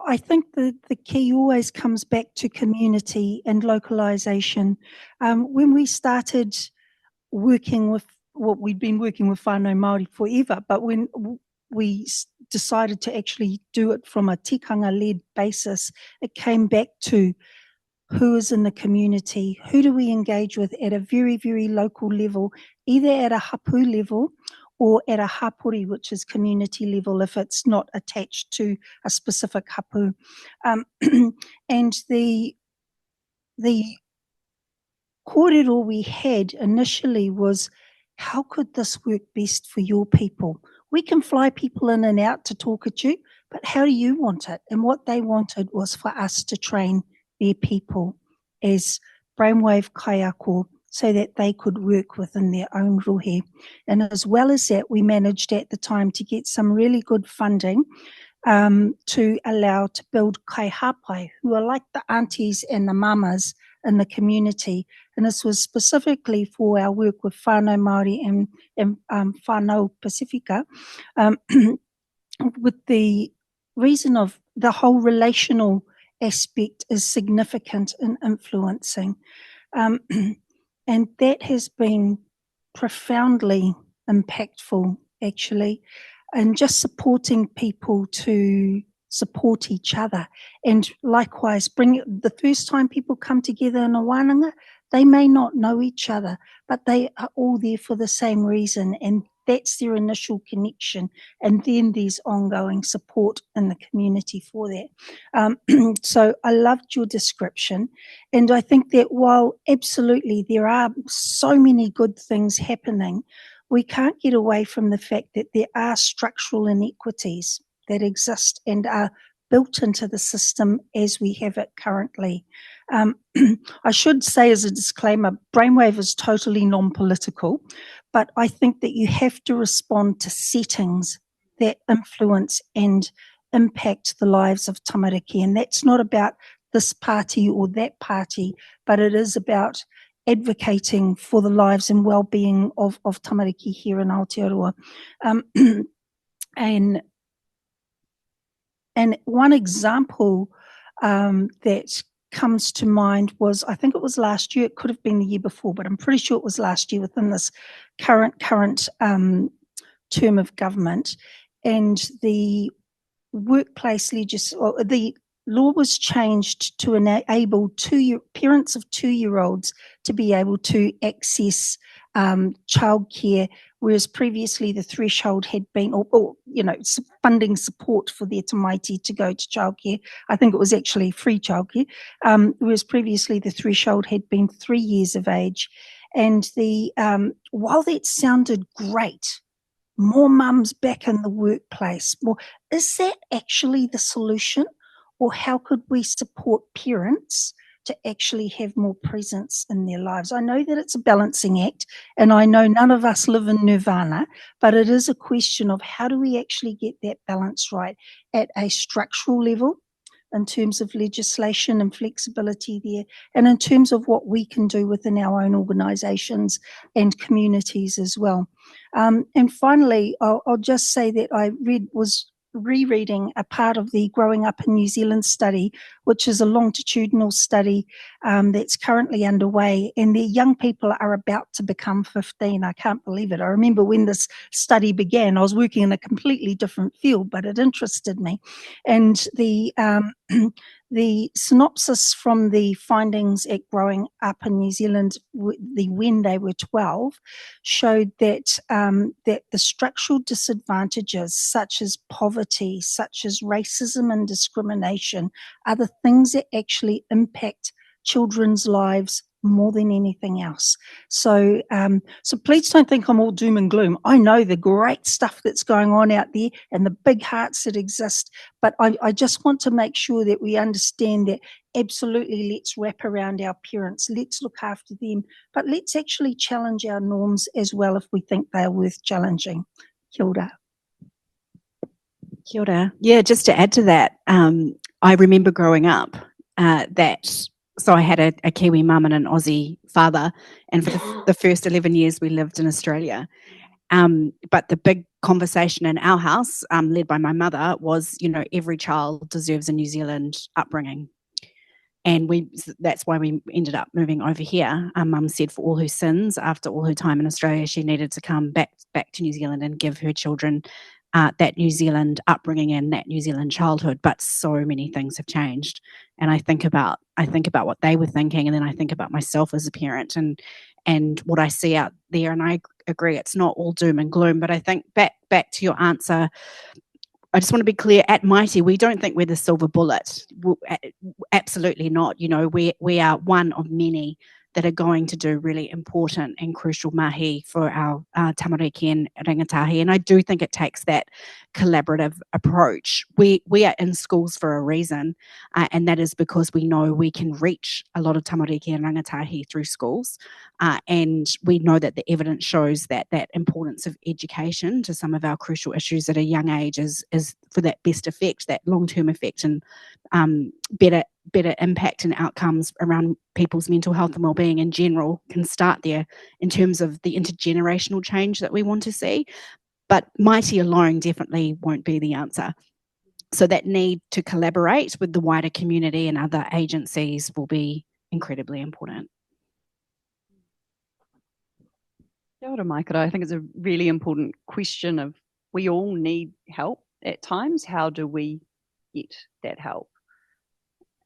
the key always comes back to community and localisation. When we started working with, we'd been working with whānau Māori forever, but when we decided to actually do it from a tikanga-led basis, it came back to who is in the community, who do we engage with at a very, very local level, either at a hapu level or at a hapori, which is community level if it's not attached to a specific hapu. And the kōrero we had initially was, how could this work best for your people? We can fly people in and out to talk at you, but how do you want it? And what they wanted was for us to train their people as brainwave kaiako so that they could work within their own rohe. And as well as that, we managed at the time to get some really good funding to allow to build kaihapai, who are like the aunties and the mamas in the community. And this was specifically for our work with whānau Māori and whānau Pacifica, with the reason of the whole relational aspect is significant in influencing. And that has been profoundly impactful, actually, and just supporting people to support each other. And likewise, the first time people come together in a wānanga, They may not know each other, but they are all there for the same reason, and that's their initial connection, and then there's ongoing support in the community for that. So I loved your description, and I think that while absolutely there are so many good things happening, we can't get away from the fact that there are structural inequities that exist and are built into the system as we have it currently. I should say as a disclaimer, Brainwave is totally non-political, but I think that you have to respond to settings that influence and impact the lives of Tamariki. And that's not about this party or that party, but it is about advocating for the lives and well-being of Tamariki here in Aotearoa. And one example that comes to mind was, I think it was last year, it could have been the year before, but I'm pretty sure it was last year within this current term of government, and the workplace the law was changed to enable parents of 2-year-olds to be able to access childcare, whereas previously the threshold had been, or funding support for their tamaiti to go to childcare. I think it was actually free childcare, whereas previously the threshold had been 3 years of age. And while that sounded great, more mums back in the workplace, is that actually the solution? Or how could we support parents to actually have more presence in their lives? I know that it's a balancing act, and I know none of us live in nirvana, but it is a question of how do we actually get that balance right at a structural level, in terms of legislation and flexibility there, and in terms of what we can do within our own organisations and communities as well. And finally, I'll just say that I was rereading a part of the Growing Up in New Zealand study, which is a longitudinal study that's currently underway, and their young people are about to become 15. I can't believe it. I remember when this study began, I was working in a completely different field, but it interested me. And the synopsis from the findings at Growing Up in New Zealand, when they were 12, showed that that the structural disadvantages such as poverty, such as racism and discrimination, are the things that actually impact children's lives more than anything else. So please don't think I'm all doom and gloom. I know the great stuff that's going on out there and the big hearts that exist, but I just want to make sure that we understand that absolutely let's wrap around our parents, let's look after them, but let's actually challenge our norms as well if we think they are worth challenging. Kia ora. Kia ora. Yeah, just to add to that, I remember growing up so I had a Kiwi mum and an Aussie father, and for the first 11 years we lived in Australia. But the big conversation in our house, led by my mother, was, every child deserves a New Zealand upbringing. And that's why we ended up moving over here. Mum said for all her sins, after all her time in Australia, she needed to come back to New Zealand and give her children that New Zealand upbringing and that New Zealand childhood. But so many things have changed, and I think about what they were thinking, and then I think about myself as a parent and what I see out there. And I agree, it's not all doom and gloom. But I think back to your answer, I just want to be clear, at Mighty, we don't think we're the silver bullet. Absolutely not. We are one of many that are going to do really important and crucial mahi for our tamariki and rangatahi. And I do think it takes that collaborative approach. We are in schools for a reason, and that is because we know we can reach a lot of tamariki and rangatahi through schools. And we know that the evidence shows that importance of education to some of our crucial issues at a young age is for that best effect, that long-term effect, and better impact and outcomes around people's mental health and well-being in general can start there in terms of the intergenerational change that we want to see. But Mighty alone definitely won't be the answer. So that need to collaborate with the wider community and other agencies will be incredibly important. Kia ora, Maikara. I think it's a really important question of, we all need help at times. How do we get that help?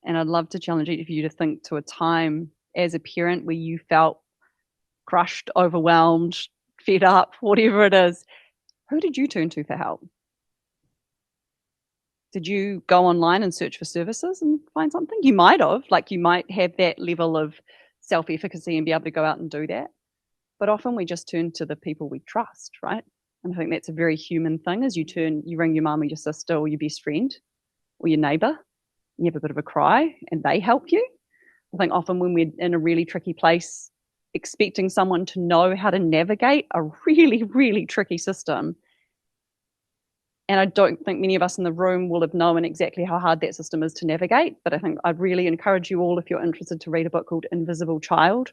And I'd love to challenge each of you to think to a time as a parent where you felt crushed, overwhelmed, fed up, whatever it is, who did you turn to for help? Did you go online and search for services and find something? You might have, like you might have that level of self-efficacy and be able to go out and do that. But often we just turn to the people we trust, right? And I think that's a very human thing, is you ring your mum or your sister or your best friend or your neighbour, you have a bit of a cry and they help you. I think often when we're in a really tricky place, expecting someone to know how to navigate a really, really tricky system, and I don't think many of us in the room will have known exactly how hard that system is to navigate, but I think I'd really encourage you all, if you're interested, to read a book called Invisible Child.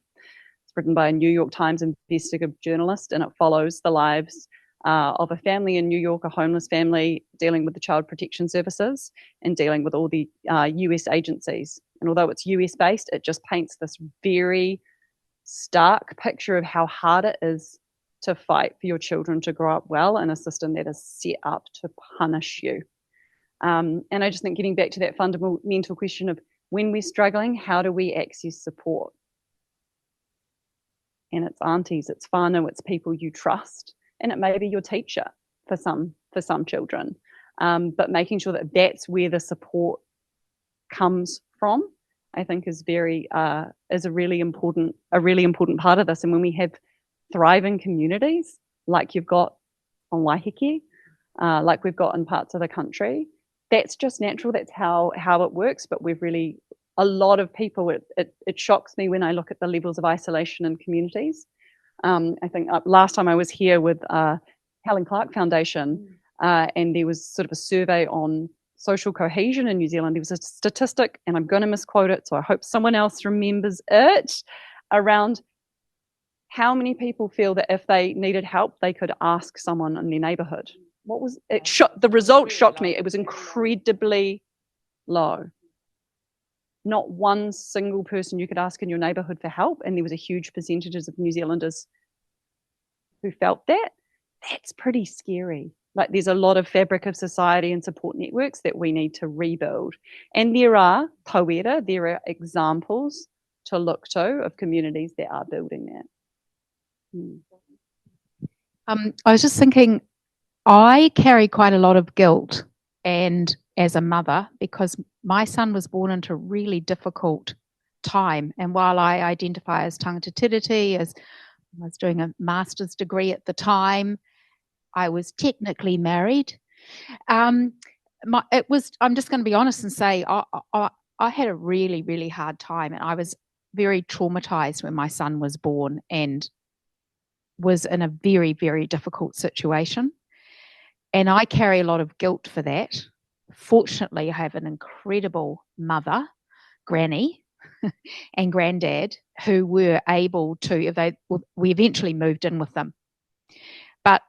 It's written by a New York Times investigative journalist, and it follows the lives of a family in New York, a homeless family, dealing with the Child Protection Services and dealing with all the US agencies. And although it's US based, it just paints this very stark picture of how hard it is to fight for your children to grow up well in a system that is set up to punish you. And I just think getting back to that fundamental question of when we're struggling, how do we access support? And it's aunties, it's whānau, it's people you trust, and it may be your teacher for some children. But making sure that that's where the support comes from, I think is a really important part of this. And when we have thriving communities like you've got on Waiheke, like we've got in parts of the country, that's just natural. That's how it works. But we've really, a lot of people, it shocks me when I look at the levels of isolation in communities. I think last time I was here with Helen Clark Foundation, and there was sort of a survey on social cohesion in New Zealand. There was a statistic, and I'm going to misquote it, so I hope someone else remembers it, around how many people feel that if they needed help, they could ask someone in their neighbourhood. What was it? The result shocked me. It was incredibly low. Not one single person you could ask in your neighbourhood for help, and there was a huge percentage of New Zealanders who felt that. That's pretty scary. Like, there's a lot of fabric of society and support networks that we need to rebuild. And there are tauira, there are examples to look to of communities that are building that. I was just thinking, I carry quite a lot of guilt and as a mother, because my son was born into a really difficult time. And while I identify as tangata tiriti, as I was doing a master's degree at the time, I was technically married. I'm just going to be honest and say I had a really, really hard time, and I was very traumatized when my son was born and was in a very, very difficult situation. And I carry a lot of guilt for that. Fortunately, I have an incredible mother, granny, and granddad who were able to, we eventually moved in with them. But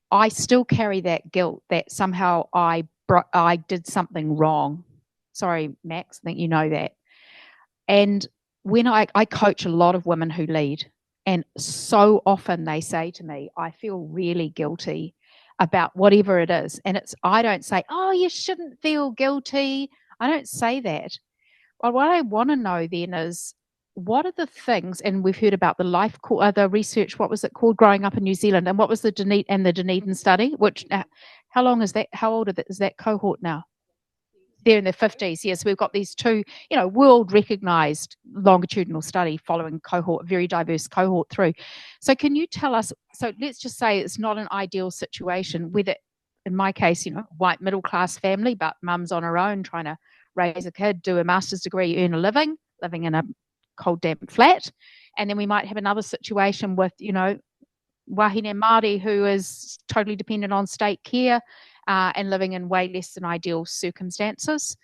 I still carry that guilt that somehow I did something wrong. Sorry, Max, I think you know that. And when I coach a lot of women who lead, and so often they say to me, I feel really guilty about whatever it is. And I don't say, oh, you shouldn't feel guilty. I don't say that. Well, what I want to know then is, what are the things, and we've heard about the research, what was it called, growing up in New Zealand, and what was the Dunedin study, which, how long is that, how old is that cohort now? They're in their 50s. Yes, we've got these two, world recognized longitudinal study following very diverse cohort through. So can you tell us, so let's just say it's not an ideal situation, whether, in my case, white middle class family, but mum's on her own trying to raise a kid, do a master's degree, earn a living in a cold, damp flat. And then we might have another situation with, wahine Māori who is totally dependent on state care, and living in way less than ideal circumstances,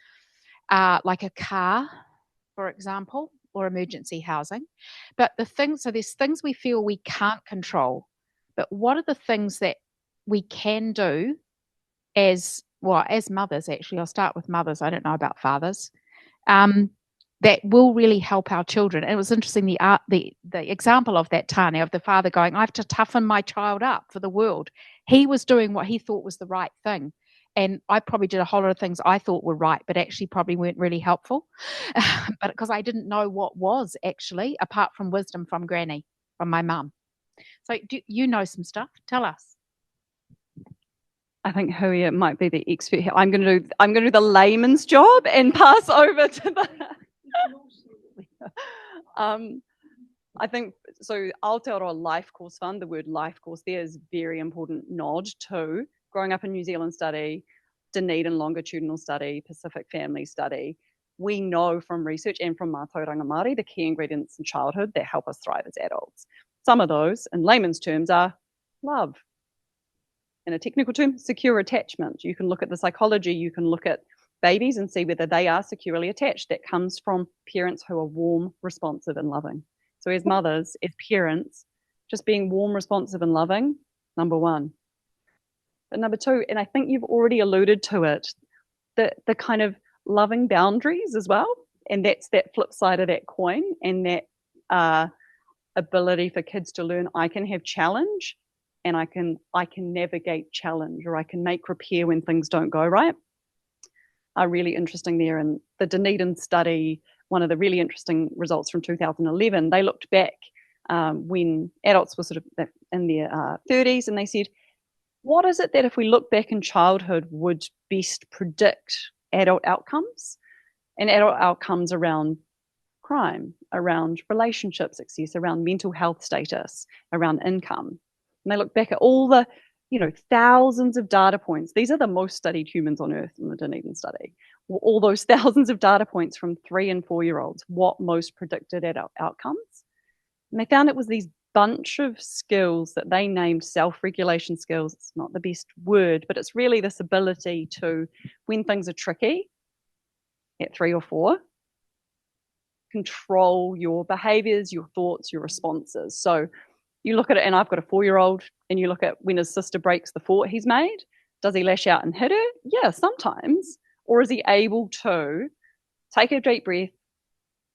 like a car, for example, or emergency housing. But there's things we feel we can't control, but what are the things that we can do as mothers? Actually, I'll start with mothers. I don't know about fathers. That will really help our children. And it was interesting, the example of that Tane, of the father going, I have to toughen my child up for the world. He was doing what he thought was the right thing. And I probably did a whole lot of things I thought were right, but actually probably weren't really helpful. But because I didn't know what was actually, apart from wisdom from Granny, from my mum. So do you know some stuff? Tell us. I think Hui might be the expert here. I'm going to do the layman's job and pass over to the. I think so. Aotearoa Life Course Fund. The word life course there is very important nod to growing up in New Zealand study, Dunedin longitudinal study, Pacific family study. We know from research and from Mātauranga Māori the key ingredients in childhood that help us thrive as adults. Some of those, in layman's terms, are love. In a technical term, secure attachment. You can look at the psychology, you can look at babies and see whether they are securely attached. That comes from parents who are warm, responsive, and loving. So as mothers, as parents, just being warm, responsive, and loving, number one. But number two, and I think you've already alluded to it, the kind of loving boundaries as well. And that's that flip side of that coin, and that ability for kids to learn I can have challenge, and I can navigate challenge, or I can make repair when things don't go right, are really interesting there. And the Dunedin study, one of the really interesting results from 2011, they looked back when adults were sort of in their 30s, and they said, what is it that if we look back in childhood would best predict adult outcomes? And adult outcomes around crime, around relationship success, around mental health status, around income. And they look back at all the, thousands of data points. These are the most studied humans on earth in the Dunedin study. All those thousands of data points from 3 and 4 year olds, what most predicted adult outcomes. And they found it was these bunch of skills that they named self-regulation skills. It's not the best word, but it's really this ability to, when things are tricky at 3 or 4, control your behaviors, your thoughts, your responses. So you look at it, and I've got a 4-year-old, and you look at when his sister breaks the fort he's made. Does he lash out and hit her? Yeah, sometimes. Or is he able to take a deep breath,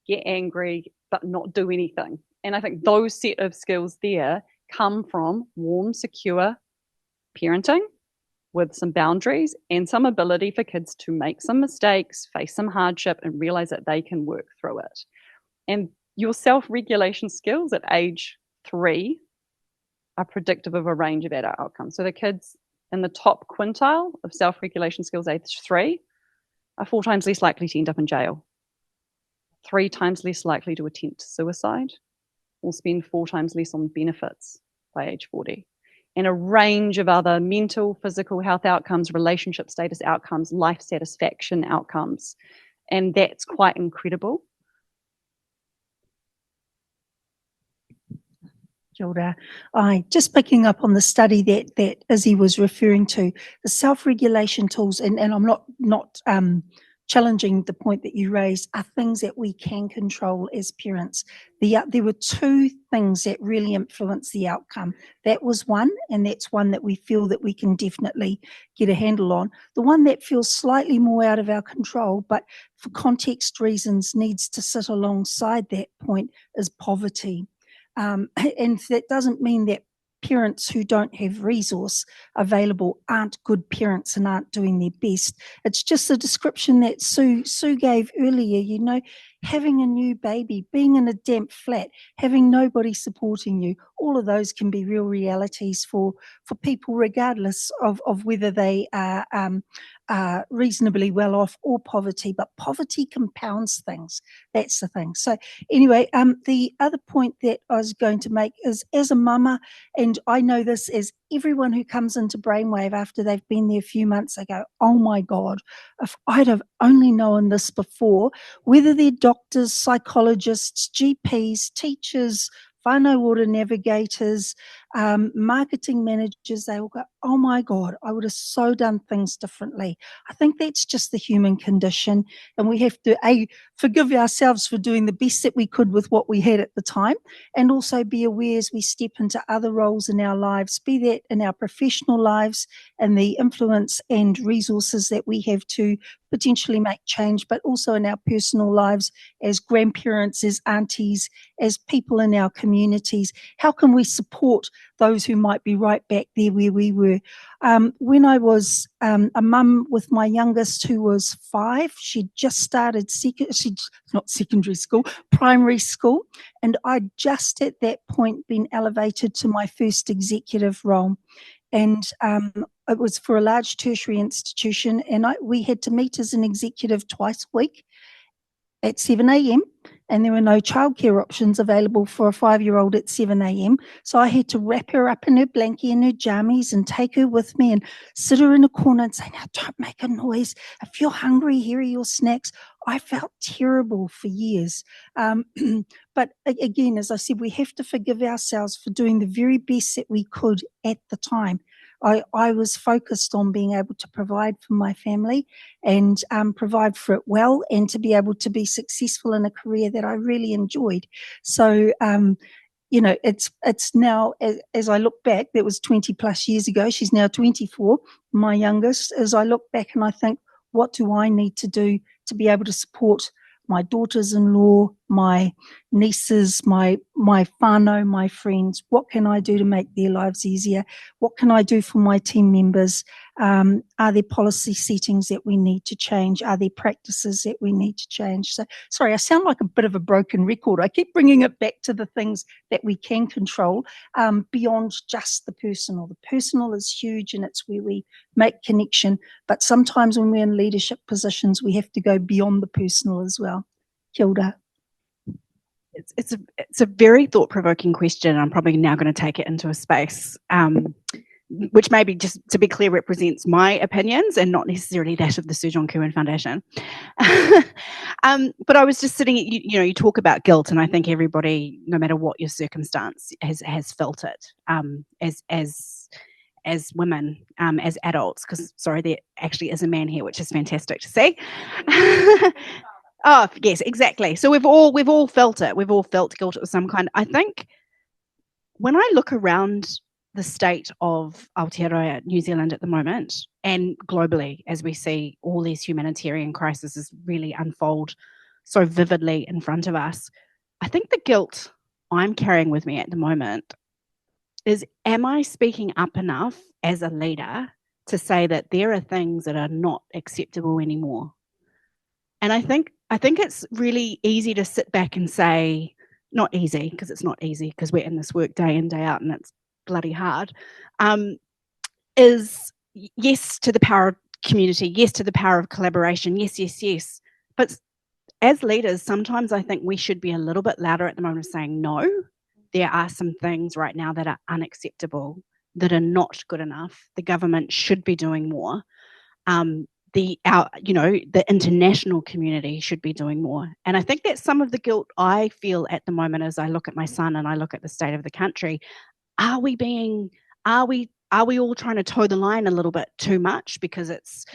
get angry, but not do anything? And I think those set of skills there come from warm, secure parenting with some boundaries and some ability for kids to make some mistakes, face some hardship, and realize that they can work through it. And your self-regulation skills at age 3 are predictive of a range of adult outcomes. So the kids in the top quintile of self-regulation skills age 3 are 4 times less likely to end up in jail, 3 times less likely to attempt suicide, or spend 4 times less on benefits by age 40. And a range of other mental, physical health outcomes, relationship status outcomes, life satisfaction outcomes. And that's quite incredible. Kia ora. Just picking up on the study that Izzy was referring to, the self-regulation tools, and I'm not challenging the point that you raised, are things that we can control as parents. There were 2 things that really influence the outcome. That was one, and that's one that we feel that we can definitely get a handle on. The one that feels slightly more out of our control, but for context reasons needs to sit alongside that point, is poverty. And that doesn't mean that parents who don't have resource available aren't good parents and aren't doing their best. It's just the description that Sue gave earlier, having a new baby, being in a damp flat, having nobody supporting you, all of those can be real realities for people regardless of whether they are reasonably well off or poverty, but poverty compounds things. That's the thing. So anyway, the other point that I was going to make is, as a mama, and I know this as everyone who comes into Brainwave after they've been there a few months, they go, oh my God, if I'd have only known this before, whether they're doctors, psychologists, GPs, teachers, whānau ora navigators, marketing managers, they all go, oh my God, I would have so done things differently. I think that's just the human condition, and we have to forgive ourselves for doing the best that we could with what we had at the time, and also be aware as we step into other roles in our lives, be that in our professional lives and the influence and resources that we have to potentially make change, but also in our personal lives as grandparents, as aunties, as people in our communities. How can we support those who might be right back there where we were. When I was a mum with my youngest, who was 5, she'd just started primary school, and I'd just at that point been elevated to my first executive role. And it was for a large tertiary institution, and we had to meet as an executive twice a week at 7 a.m, and there were no childcare options available for a 5-year-old at 7 a.m. So I had to wrap her up in her blankie and her jammies and take her with me and sit her in a corner and say, now don't make a noise. If you're hungry, here are your snacks. I felt terrible for years. But again, as I said, we have to forgive ourselves for doing the very best that we could at the time. I was focused on being able to provide for my family and provide for it well, and to be able to be successful in a career that I really enjoyed. So, you know, it's now, as I look back, that was 20 plus years ago. She's now 24, my youngest. As I look back and I think, what do I need to do to be able to support my daughters-in-law, my nieces, my whānau, my friends? What can I do to make their lives easier? What can I do for my team members? Are there policy settings that we need to change? Are there practices that we need to change? So, sorry, I sound like a bit of a broken record. I keep bringing it back to the things that we can control, beyond just the personal. The personal is huge, and it's where we make connection. But sometimes when we're in leadership positions, we have to go beyond the personal as well. Kia ora. It's a very thought-provoking question. I'm probably now going to take it into a space which maybe, just to be clear, represents my opinions and not necessarily that of the Sir John Kirwan Foundation. But I was just sitting, you talk about guilt, and I think everybody, no matter what your circumstance, has felt it as women, as adults, because, sorry, there actually is a man here, which is fantastic to see. Oh, yes, exactly. So we've all felt it. We've all felt guilt of some kind. I think when I look around the state of Aotearoa, New Zealand at the moment, and globally, as we see all these humanitarian crises really unfold so vividly in front of us, I think the guilt I'm carrying with me at the moment is, am I speaking up enough as a leader to say that there are things that are not acceptable anymore? And I think it's really easy to sit back and say, not easy, because it's not easy, because we're in this work day in, day out, and it's bloody hard, is yes to the power of community, yes to the power of collaboration, yes. But as leaders, sometimes I think we should be a little bit louder at the moment of saying, no, there are some things right now that are unacceptable, that are not good enough. The government should be doing more. The international community should be doing more. And I think that's some of the guilt I feel at the moment as I look at my son and I look at the state of the country. Are we all trying to toe the line a little bit too much because it's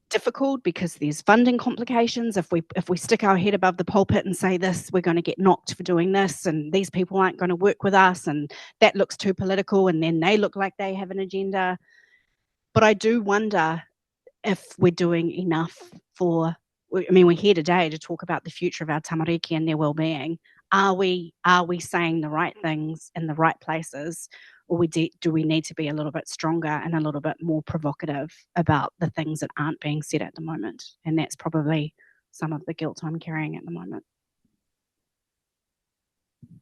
difficult, because there's funding complications? If we stick our head above the pulpit and say this, we're going to get knocked for doing this, and these people aren't going to work with us, and that looks too political, and then they look like they have an agenda. But I do wonder if we're doing enough we're here today to talk about the future of our tamariki and their well-being. Are we saying the right things in the right places, or do we need to be a little bit stronger and a little bit more provocative about the things that aren't being said at the moment? And that's probably some of the guilt I'm carrying at the moment.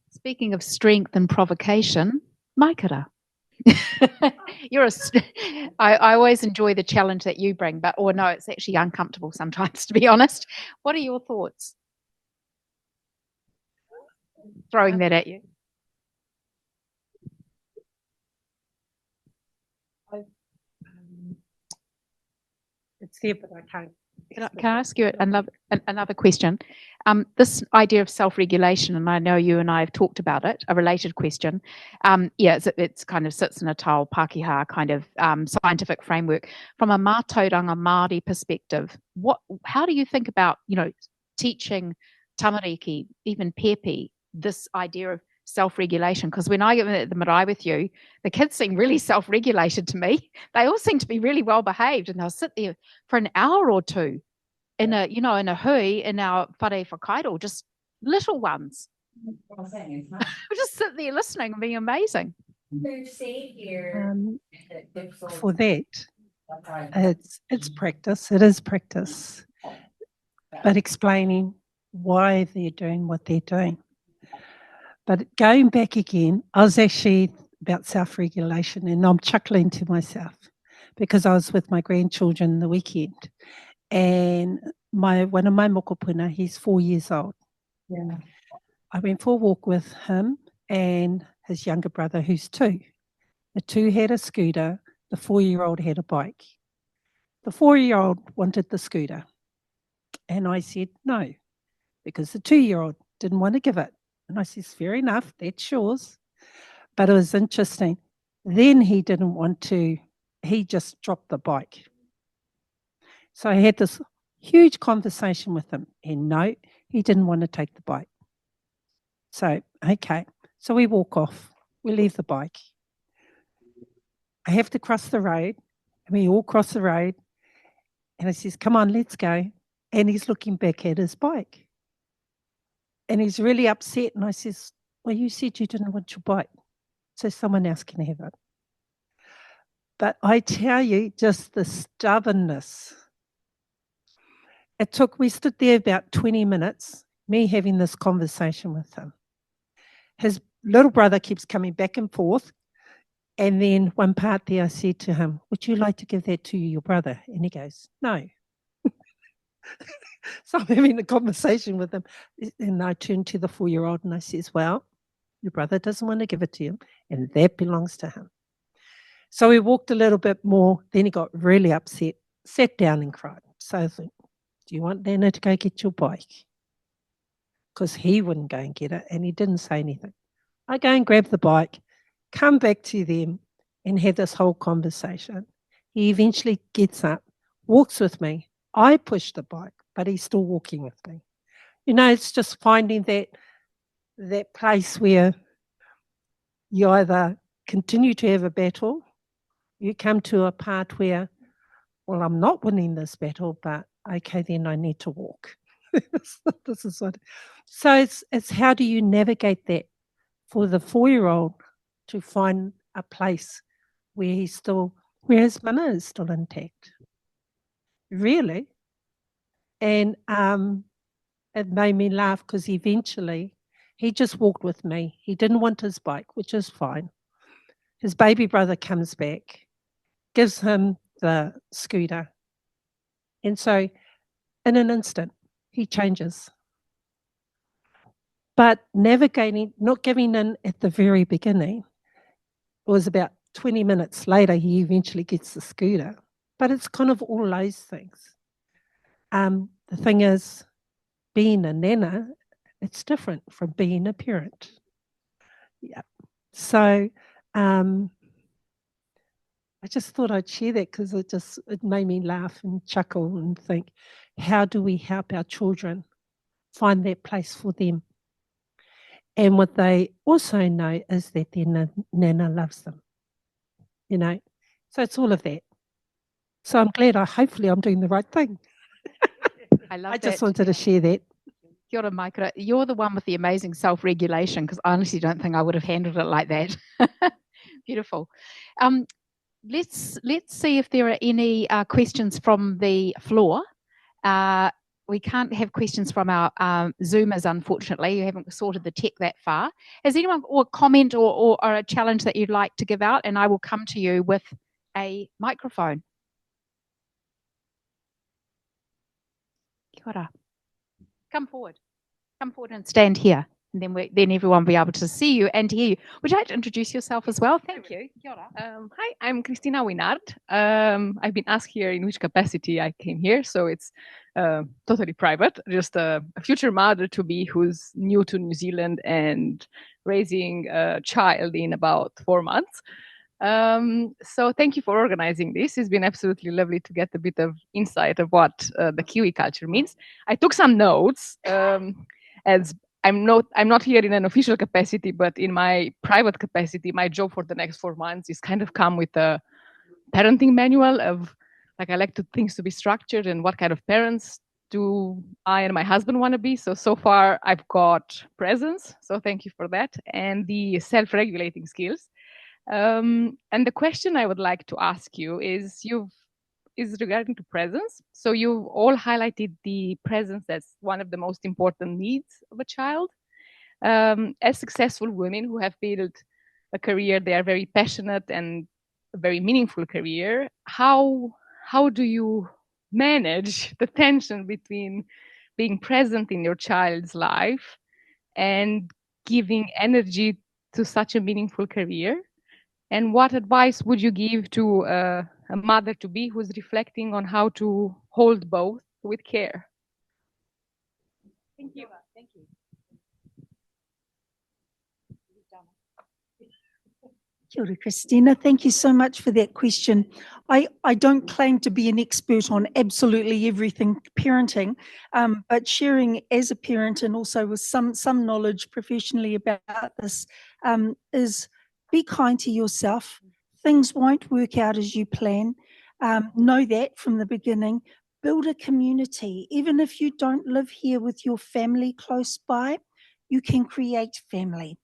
Speaking of strength and provocation, Maikara. I always enjoy the challenge that you bring, it's actually uncomfortable sometimes, to be honest. What are your thoughts? Throwing that at you. It's there, but I can't. Can I ask you another question? This idea of self-regulation, and I know you and I have talked about it, a related question. It's kind of sits in a tau Pākehā kind of scientific framework. From a mātauranga Māori perspective, how do you think about, teaching tamariki, even pepe, this idea of self-regulation? Because when I get at the marae with you, the kids seem really self-regulated to me. They all seem to be really well behaved, and they'll sit there for an hour or two in a hui in our whare whakairo, just little ones. We'll just sit there listening and being amazing. For that, it's practice. It is practice, but explaining why they're doing what they're doing. But going back again, I was actually about self-regulation, and I'm chuckling to myself because I was with my grandchildren the weekend, and one of my mokopuna, he's 4 years old. Yeah. I went for a walk with him and his younger brother, who's 2. The 2 had a scooter. The 4-year-old had a bike. The 4-year-old wanted the scooter, and I said no, because the 2-year-old didn't want to give it. And I said, fair enough, that's yours. But it was interesting. Then he didn't want to, he just dropped the bike. So I had this huge conversation with him, and no, he didn't want to take the bike. So, okay, so we walk off, we leave the bike. I have to cross the road, and we all cross the road, and he says, come on, let's go. And he's looking back at his bike. And he's really upset, and I says, well, you said you didn't want your bike, so someone else can have it. But I tell you, just the stubbornness. We stood there about 20 minutes, me having this conversation with him. His little brother keeps coming back and forth. And then one part there, I said to him, would you like to give that to your brother? And he goes, no. So I'm having a conversation with him. And I turned to the 4-year-old and I says, well, your brother doesn't want to give it to him, and that belongs to him. So we walked a little bit more. Then he got really upset, sat down and cried. So I thought, do you want Nana to go get your bike? Because he wouldn't go and get it, and he didn't say anything. I go and grab the bike, come back to them, and have this whole conversation. He eventually gets up, walks with me. I push the bike, but he's still walking with me. You know, it's just finding that place where you either continue to have a battle, you come to a part where, well, I'm not winning this battle, but okay, then I need to walk. This is what. So it's how do you navigate that for the 4-year-old to find a place where where his mana is still intact. Really. And it made me laugh because eventually he just walked with me. He didn't want his bike, which is fine. His baby brother comes back, gives him the scooter. And so in an instant, he changes. But navigating, not giving in at the very beginning, it was about 20 minutes later, he eventually gets the scooter. But it's kind of all those things. The thing is, being a nana, it's different from being a parent. Yeah. So I just thought I'd share that because it made me laugh and chuckle and think, how do we help our children find that place for them? And what they also know is that their nana loves them, you know. So it's all of that. So I'm glad hopefully I'm doing the right thing. I love I that. just wanted to share that. Kia ora, Maikara. You're the one with the amazing self-regulation, because I honestly don't think I would have handled it like that. Beautiful. Let's see if there are any questions from the floor. We can't have questions from our Zoomers, unfortunately. You haven't sorted the tech that far. Has anyone or comment or a challenge that you'd like to give out? And I will come to you with a microphone. Kia ora. Come forward and stand here, and then everyone will be able to see you and hear you. Would you like to introduce yourself as well? Thank you. Kia ora. Hi, I'm Christina Winard. I've been asked here in which capacity I came here, so it's totally private. Just a future mother to be who's new to New Zealand and raising a child in about 4 months. So thank you for organizing this. It's been absolutely lovely to get a bit of insight of what the Kiwi culture means. I took some notes as I'm not here in an official capacity, but in my private capacity, my job for the next 4 months is kind of come with a parenting manual of, like, I like things to be structured and what kind of parents do I and my husband want to be. So far I've got presence. So thank you for that. And the self-regulating skills. And the question I would like to ask you is regarding to presence. So you've all highlighted the presence as one of the most important needs of a child. As successful women who have built a career, they are very passionate and a very meaningful career. How do you manage the tension between being present in your child's life and giving energy to such a meaningful career? And what advice would you give to a mother to be who's reflecting on how to hold both with care? Thank you. Thank you. Kia ora, Christina. Thank you so much for that question. I don't claim to be an expert on absolutely everything parenting, but sharing as a parent and also with some knowledge professionally about this is be kind to yourself. Things won't work out as you plan. Know that from the beginning. Build a community. Even if you don't live here with your family close by, you can create family.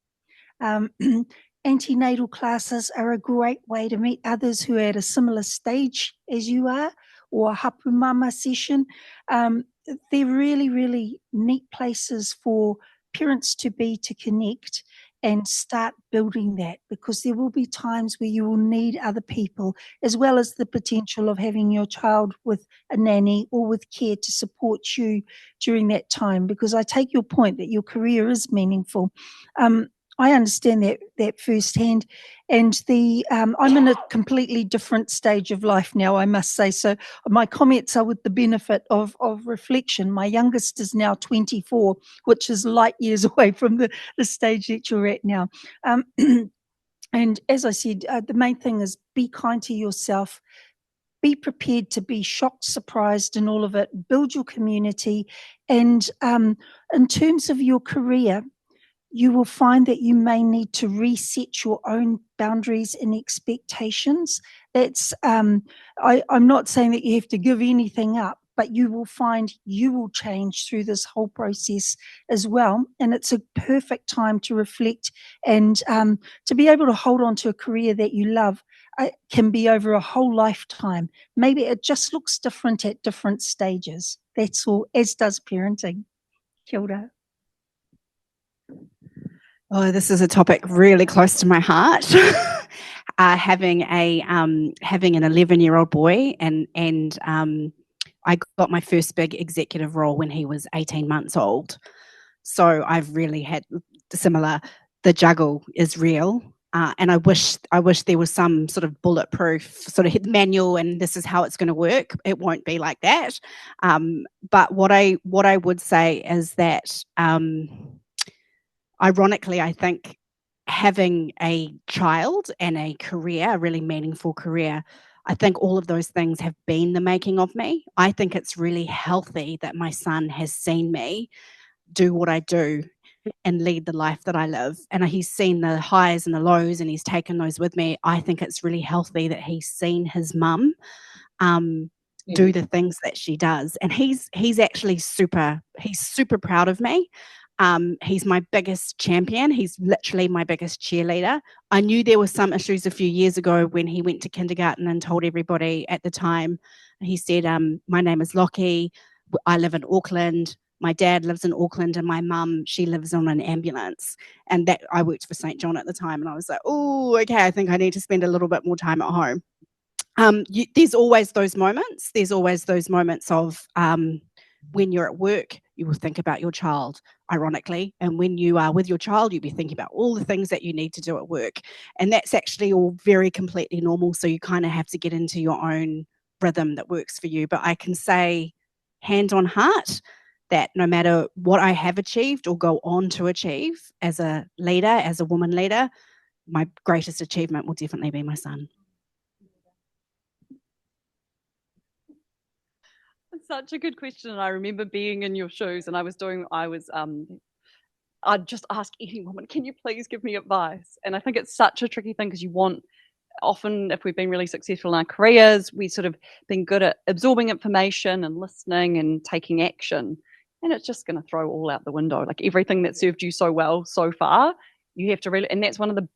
Antenatal classes are a great way to meet others who are at a similar stage as you are, or a hapu mama session. They're really, really neat places for parents to be, to connect and start building that, because there will be times where you will need other people, as well as the potential of having your child with a nanny or with care to support you during that time, because I take your point that your career is meaningful. I understand that firsthand, and I'm in a completely different stage of life now, I must say. So my comments are with the benefit of reflection. My youngest is now 24, which is light years away from the stage that you're at now. And as I said, the main thing is be kind to yourself. Be prepared to be shocked, surprised, and all of it. Build your community, and in terms of your career, you will find that you may need to reset your own boundaries and expectations. That's I'm not saying that you have to give anything up, but you will find you will change through this whole process as well. And it's a perfect time to reflect and to be able to hold on to a career that you love. It can be over a whole lifetime. Maybe it just looks different at different stages. That's all, as does parenting. Kia ora. Oh, this is a topic really close to my heart. Having an 11-year-old boy, and I got my first big executive role when he was 18 months old. So I've really had similar. The juggle is real, and I wish there was some sort of bulletproof sort of manual, and this is how it's going to work. It won't be like that. But what I would say is that. Ironically, I think having a child and a career, a really meaningful career, I think all of those things have been the making of me. I think it's really healthy that my son has seen me do what I do and lead the life that I live. And he's seen the highs and the lows, and he's taken those with me. I think it's really healthy that he's seen his mum do the things that she does. And he's actually super proud of me. He's my biggest champion. He's literally my biggest cheerleader. I knew there were some issues a few years ago when he went to kindergarten and told everybody at the time. He said, my name is Lockie. I live in Auckland. My dad lives in Auckland, and my mum, she lives on an ambulance. And that I worked for St. John at the time, and I was like, oh, okay, I think I need to spend a little bit more time at home. There's always those moments. There's always those moments of when you're at work, you will think about your child, ironically. And when you are with your child, you'll be thinking about all the things that you need to do at work. And that's actually all very completely normal. So you kind of have to get into your own rhythm that works for you. But I can say, hand on heart, that no matter what I have achieved or go on to achieve as a leader, as a woman leader, my greatest achievement will definitely be my son. Such a good question. And I remember being in your shoes, and I'd just ask any woman, can you please give me advice? And I think it's such a tricky thing, because often if we've been really successful in our careers, we sort of been good at absorbing information and listening and taking action. And it's just going to throw all out the window. Like everything that served you so well so far, you have to really, and that's one of the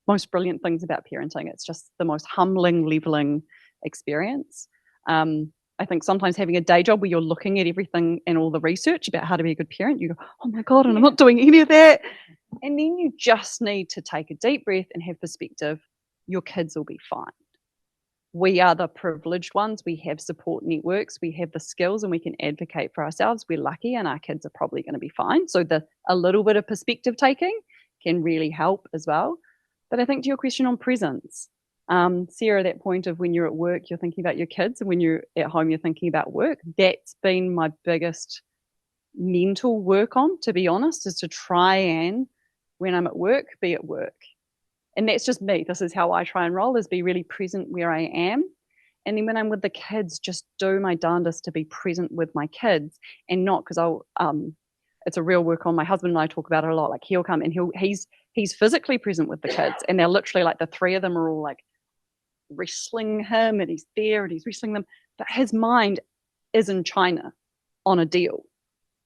most brilliant things about parenting. It's just the most humbling, leveling experience. I think sometimes having a day job where you're looking at everything and all the research about how to be a good parent, you go, oh my God, and I'm not doing any of that. And then you just need to take a deep breath and have perspective. Your kids will be fine. We are the privileged ones. We have support networks. We have the skills and we can advocate for ourselves. We're lucky and our kids are probably going to be fine. So a little bit of perspective taking can really help as well. But I think to your question on presence, Sarah, that point of when you're at work, you're thinking about your kids, and when you're at home, you're thinking about work. That's been my biggest mental work on, to be honest, is to try and, when I'm at work, be at work. And that's just me. This is how I try and roll, is be really present where I am. And then when I'm with the kids, just do my darndest to be present with my kids, and not because it's a real work on. My husband and I talk about it a lot. Like he'll come and he's physically present with the kids, and they're literally like the three of them are all like wrestling him, and he's there and he's wrestling them, but his mind is in China on a deal,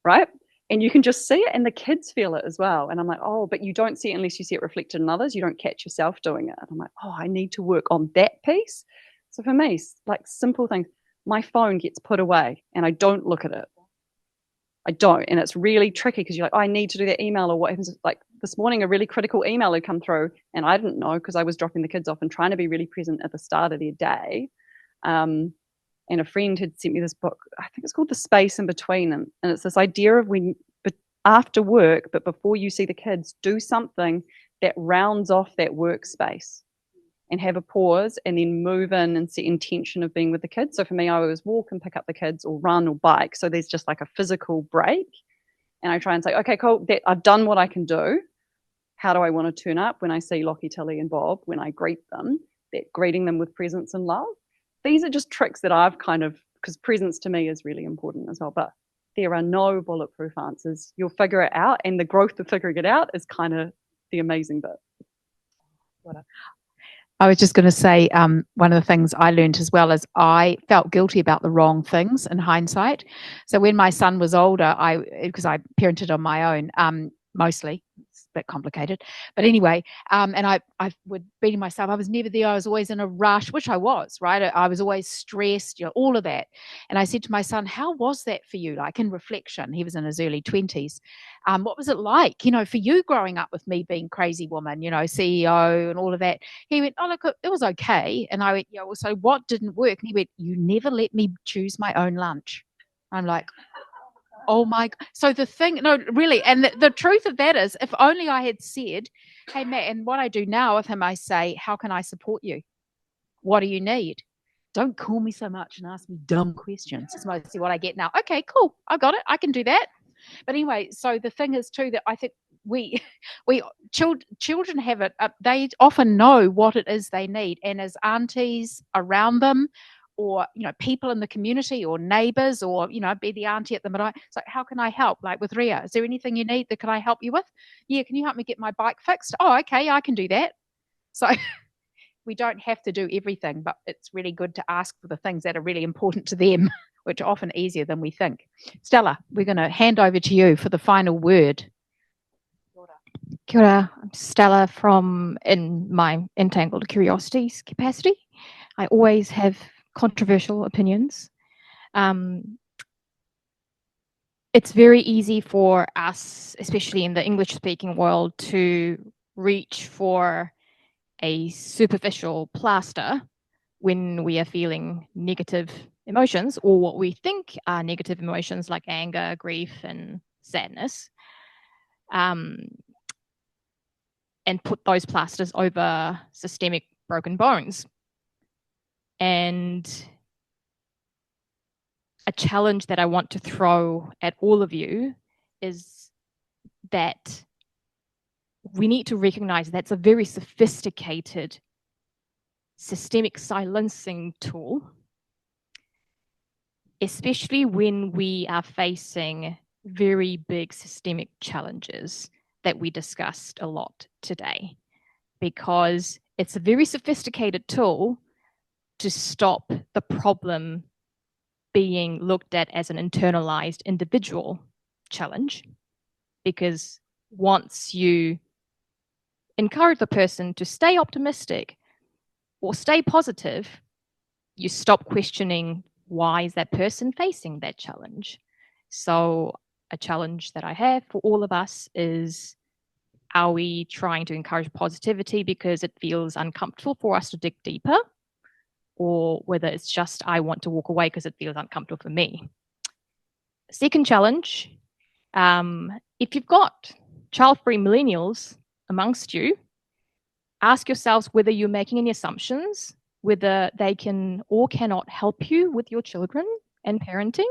right? And you can just see it, and the kids feel it as well. And I'm like, oh, but you don't see it unless you see it reflected in others. You don't catch yourself doing it. And I'm like, oh, I need to work on that piece. So for me, like simple things, my phone gets put away and I don't look at it. I don't. And it's really tricky because you're like, oh, I need to do that email, or what happens. Like this morning, a really critical email had come through and I didn't know because I was dropping the kids off and trying to be really present at the start of their day. And a friend had sent me this book, I think it's called The Space in Between. And it's this idea of but after work, but before you see the kids, do something that rounds off that workspace and have a pause and then move in and set intention of being with the kids. So for me, I always walk and pick up the kids or run or bike. So there's just like a physical break. And I try and say, okay, cool, I've done what I can do. How do I want to turn up when I see Lockie, Tilly and Bob, when I greet them, that greeting them with presence and love? These are just tricks that I've because presence to me is really important as well. But there are no bulletproof answers. You'll figure it out. And the growth of figuring it out is kind of the amazing bit. I was just going to say, one of the things I learned as well is I felt guilty about the wrong things in hindsight. So when my son was older, because I parented on my own, mostly. It's a bit complicated. But anyway, and I would beating myself. I was never there. I was always in a rush, which I was, right? I was always stressed, all of that. And I said to my son, how was that for you? Like in reflection, he was in his early 20s. What was it like, for you growing up with me being crazy woman, CEO and all of that? He went, oh, look, it was okay. And I went, yeah, well, so what didn't work? And he went, you never let me choose my own lunch. I'm like, oh my God. So the thing, no, really. And the truth of that is, if only I had said, hey, Matt, and what I do now with him, I say, how can I support you? What do you need? Don't call me so much and ask me dumb questions. That's mostly what I get now. Okay, cool. I got it. I can do that. But anyway, so the thing is too that I think children have it. They often know what it is they need. And as aunties around them, or people in the community or neighbors, or be the auntie at the middle. So how can I help? Like with Ria, is there anything you need that can I help you with? Yeah, can you help me get my bike fixed? Oh, okay, I can do that. So we don't have to do everything, but it's really good to ask for the things that are really important to them, which are often easier than we think. Stella, we're going to hand over to you for the final word. Kia ora, I'm Stella in my Entangled Curiosities capacity. I always have controversial opinions. It's very easy for us, especially in the English-speaking world, to reach for a superficial plaster when we are feeling negative emotions, or what we think are negative emotions like anger, grief, and sadness, and put those plasters over systemic broken bones. And a challenge that I want to throw at all of you is that we need to recognize that's a very sophisticated systemic silencing tool, especially when we are facing very big systemic challenges that we discussed a lot today, because it's a very sophisticated tool to stop the problem being looked at as an internalized individual challenge. Because once you encourage the person to stay optimistic or stay positive, you stop questioning why is that person facing that challenge. So a challenge that I have for all of us is, are we trying to encourage positivity because it feels uncomfortable for us to dig deeper, or whether it's just I want to walk away because it feels uncomfortable for me. Second challenge, if you've got child-free millennials amongst you, ask yourselves whether you're making any assumptions, whether they can or cannot help you with your children and parenting.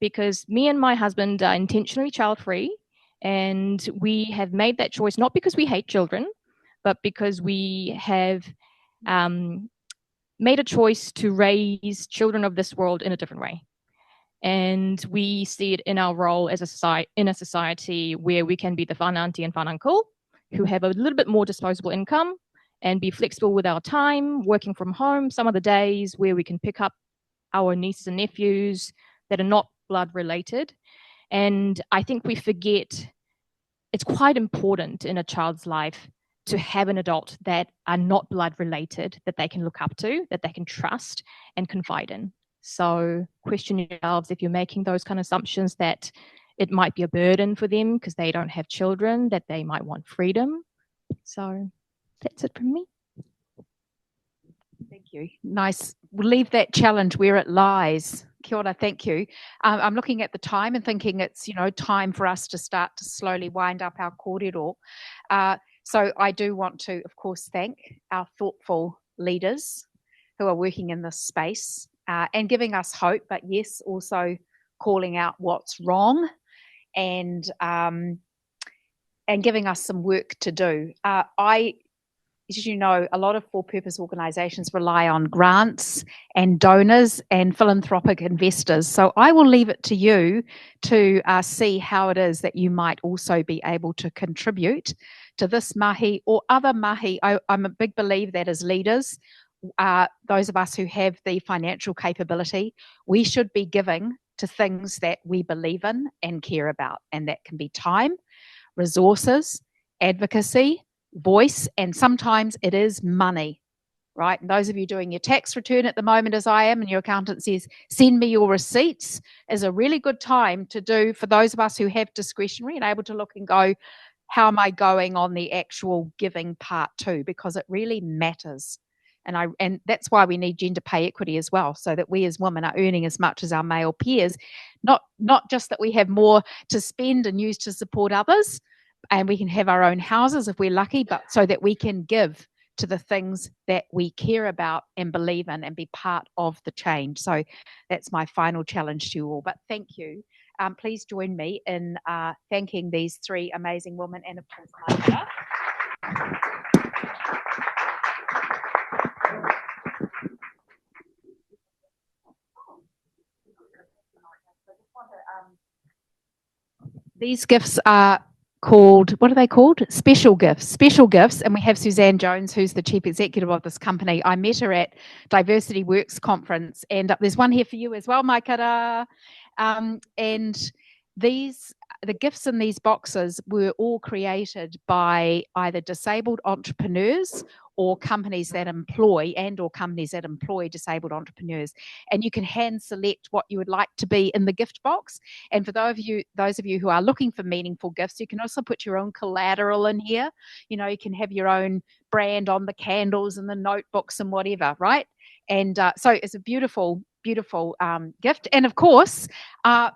Because me and my husband are intentionally child-free, and we have made that choice not because we hate children, but because we have made a choice to raise children of this world in a different way. And we see it in our role as a society where we can be the fun auntie and fun uncle who have a little bit more disposable income and be flexible with our time, working from home some of the days, where we can pick up our nieces and nephews that are not blood related. And I think we forget it's quite important in a child's life to have an adult that are not blood related, that they can look up to, that they can trust and confide in. So question yourselves if you're making those kind of assumptions that it might be a burden for them because they don't have children, that they might want freedom. So that's it from me. Thank you. Nice. We'll leave that challenge where it lies. Kia ora, thank you. I'm looking at the time and thinking it's, time for us to start to slowly wind up our kōrero. So I do want to, of course, thank our thoughtful leaders who are working in this space and giving us hope, but yes, also calling out what's wrong and giving us some work to do. As you know, a lot of for-purpose organisations rely on grants and donors and philanthropic investors. So I will leave it to you to see how it is that you might also be able to contribute to this mahi or other mahi. I'm a big believer that as leaders, those of us who have the financial capability, we should be giving to things that we believe in and care about. And that can be time, resources, advocacy, voice, and sometimes it is money, right? And those of you doing your tax return at the moment, as I am, and your accountant says, send me your receipts, is a really good time to do for those of us who have discretionary and able to look and go, how am I going on the actual giving part too? Because it really matters. And that's why we need gender pay equity as well, so that we as women are earning as much as our male peers, not just that we have more to spend and use to support others, and we can have our own houses if we're lucky, but so that we can give to the things that we care about and believe in and be part of the change. So that's my final challenge to you all. But thank you. Please join me in thanking these three amazing women and of course Maria. These gifts are called, what are they called? Special gifts. And we have Suzanne Jones, who's the chief executive of this company. I met her at Diversity Works conference, and there's one here for you as well, Maikara. And the gifts in these boxes were all created by either disabled entrepreneurs or companies that employ disabled entrepreneurs. And you can hand select what you would like to be in the gift box. And for those of you who are looking for meaningful gifts, you can also put your own collateral in here. You can have your own brand on the candles and the notebooks and whatever, right? And so it's a beautiful gift. And of course,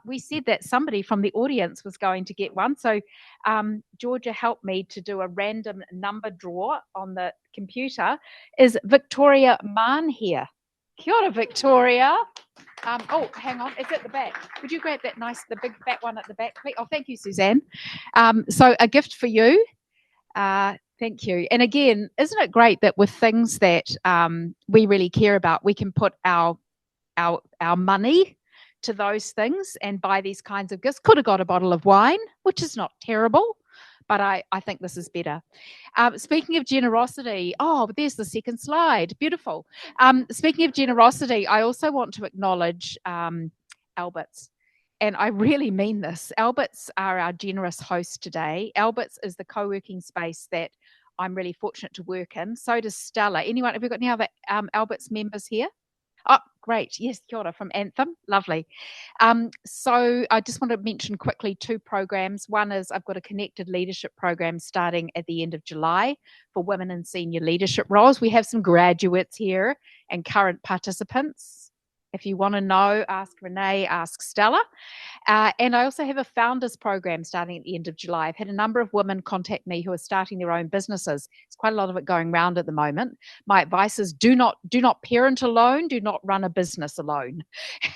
we said that somebody from the audience was going to get one. So Georgia helped me to do a random number draw on the computer. Is Victoria Mann here? Kia ora, Victoria. Oh, hang on, it's at the back. Could you grab that the big fat one at the back, please? Oh, thank you, Suzanne. So a gift for you. Thank you. And again, isn't it great that with things that we really care about, we can put our money to those things and buy these kinds of gifts. Could have got a bottle of wine, which is not terrible, but I think this is better. Speaking of generosity, there's the second slide. Beautiful. Speaking of generosity, I also want to acknowledge Alberts. And I really mean this. Alberts are our generous host today. Alberts is the co-working space that I'm really fortunate to work in. So does Stella. Anyone, have we got any other Albert's members here? Oh, great. Yes, kia ora from Anthem. Lovely. So I just want to mention quickly 2 programs. One is I've got a connected leadership program starting at the end of July for women in senior leadership roles. We have some graduates here and current participants. If you want to know, ask Renee, ask Stella. And I also have a founders program starting at the end of July. I've had a number of women contact me who are starting their own businesses. There's quite a lot of it going around at the moment. My advice is do not parent alone, do not run a business alone.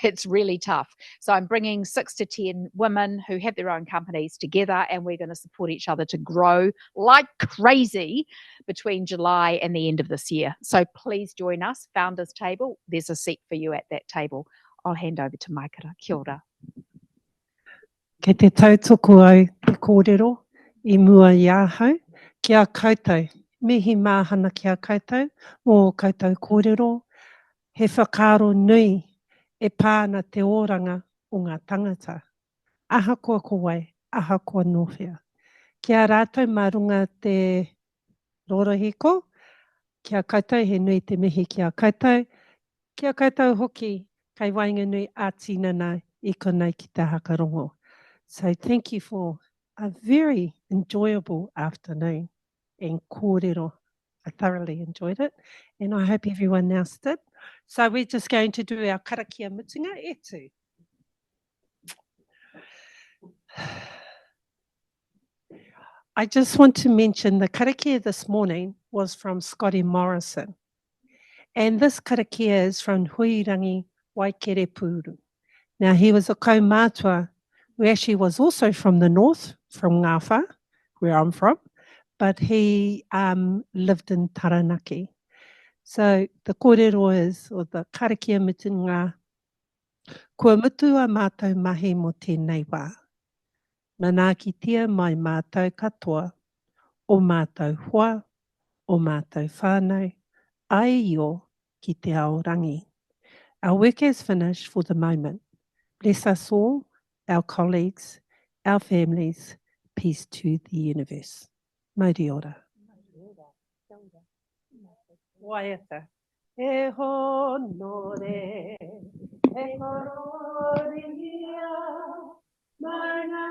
It's really tough. So I'm bringing 6 to 10 women who have their own companies together, and we're going to support each other to grow like crazy between July and the end of this year. So please join us, Founders Table. There's a seat for you at that table. I'll hand over to Maikara. Kia ora. Kei te tautoko au te kōrero I mua I ahau ki a koutou. Mihi māhana ki a koutou mō koutou kōrero. He whakaaro nui e pāna te oranga o ngā tangata. Aha koa koe, aha koa nōwhia. Kia rātou marunga te rorohiko, kia koutou he nui te mihi kia koutou. Kia koutou hoki, kai wainga nui a tinana I konei ki te hakarongo. So thank you for a very enjoyable afternoon and kōrero. I thoroughly enjoyed it and I hope everyone else did. So we're just going to do our karakia mutunga etu. I just want to mention the karakia this morning was from Scotty Morrison. And this karakia is from Huirangi Waikere Puru. Now he was a kaumātua who actually was also from the north, from Ngāwha, where I'm from, but he lived in Taranaki. So the kōrero is, or the karakia mutunga, kua mutu a mātou mahi mo tēnei wā. Manakitia mai mātou katoa, o mātou hoa, o mātou whānau, ai o ki te aorangi. Our work is finished for the moment. Bless us all, our colleagues, our families, peace to the universe. Mauri ora. Waiata. E honore, e kororia, mai ngā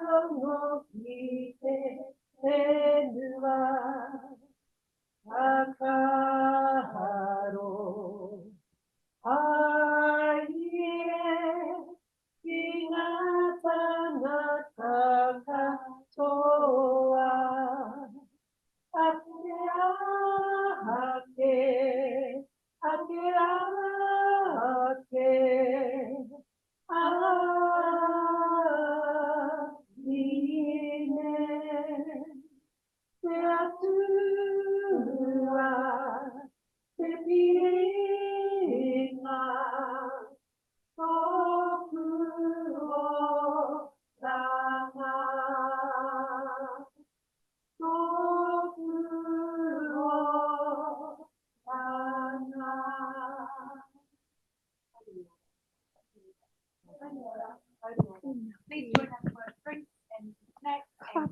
rongo ki te whenua, akaharo, aie, ki ngā tāngata katoa, ake ake, ake ine, te atua, te piringa, toku o ranga, toku o ranga. Please join us for drinks and snacks and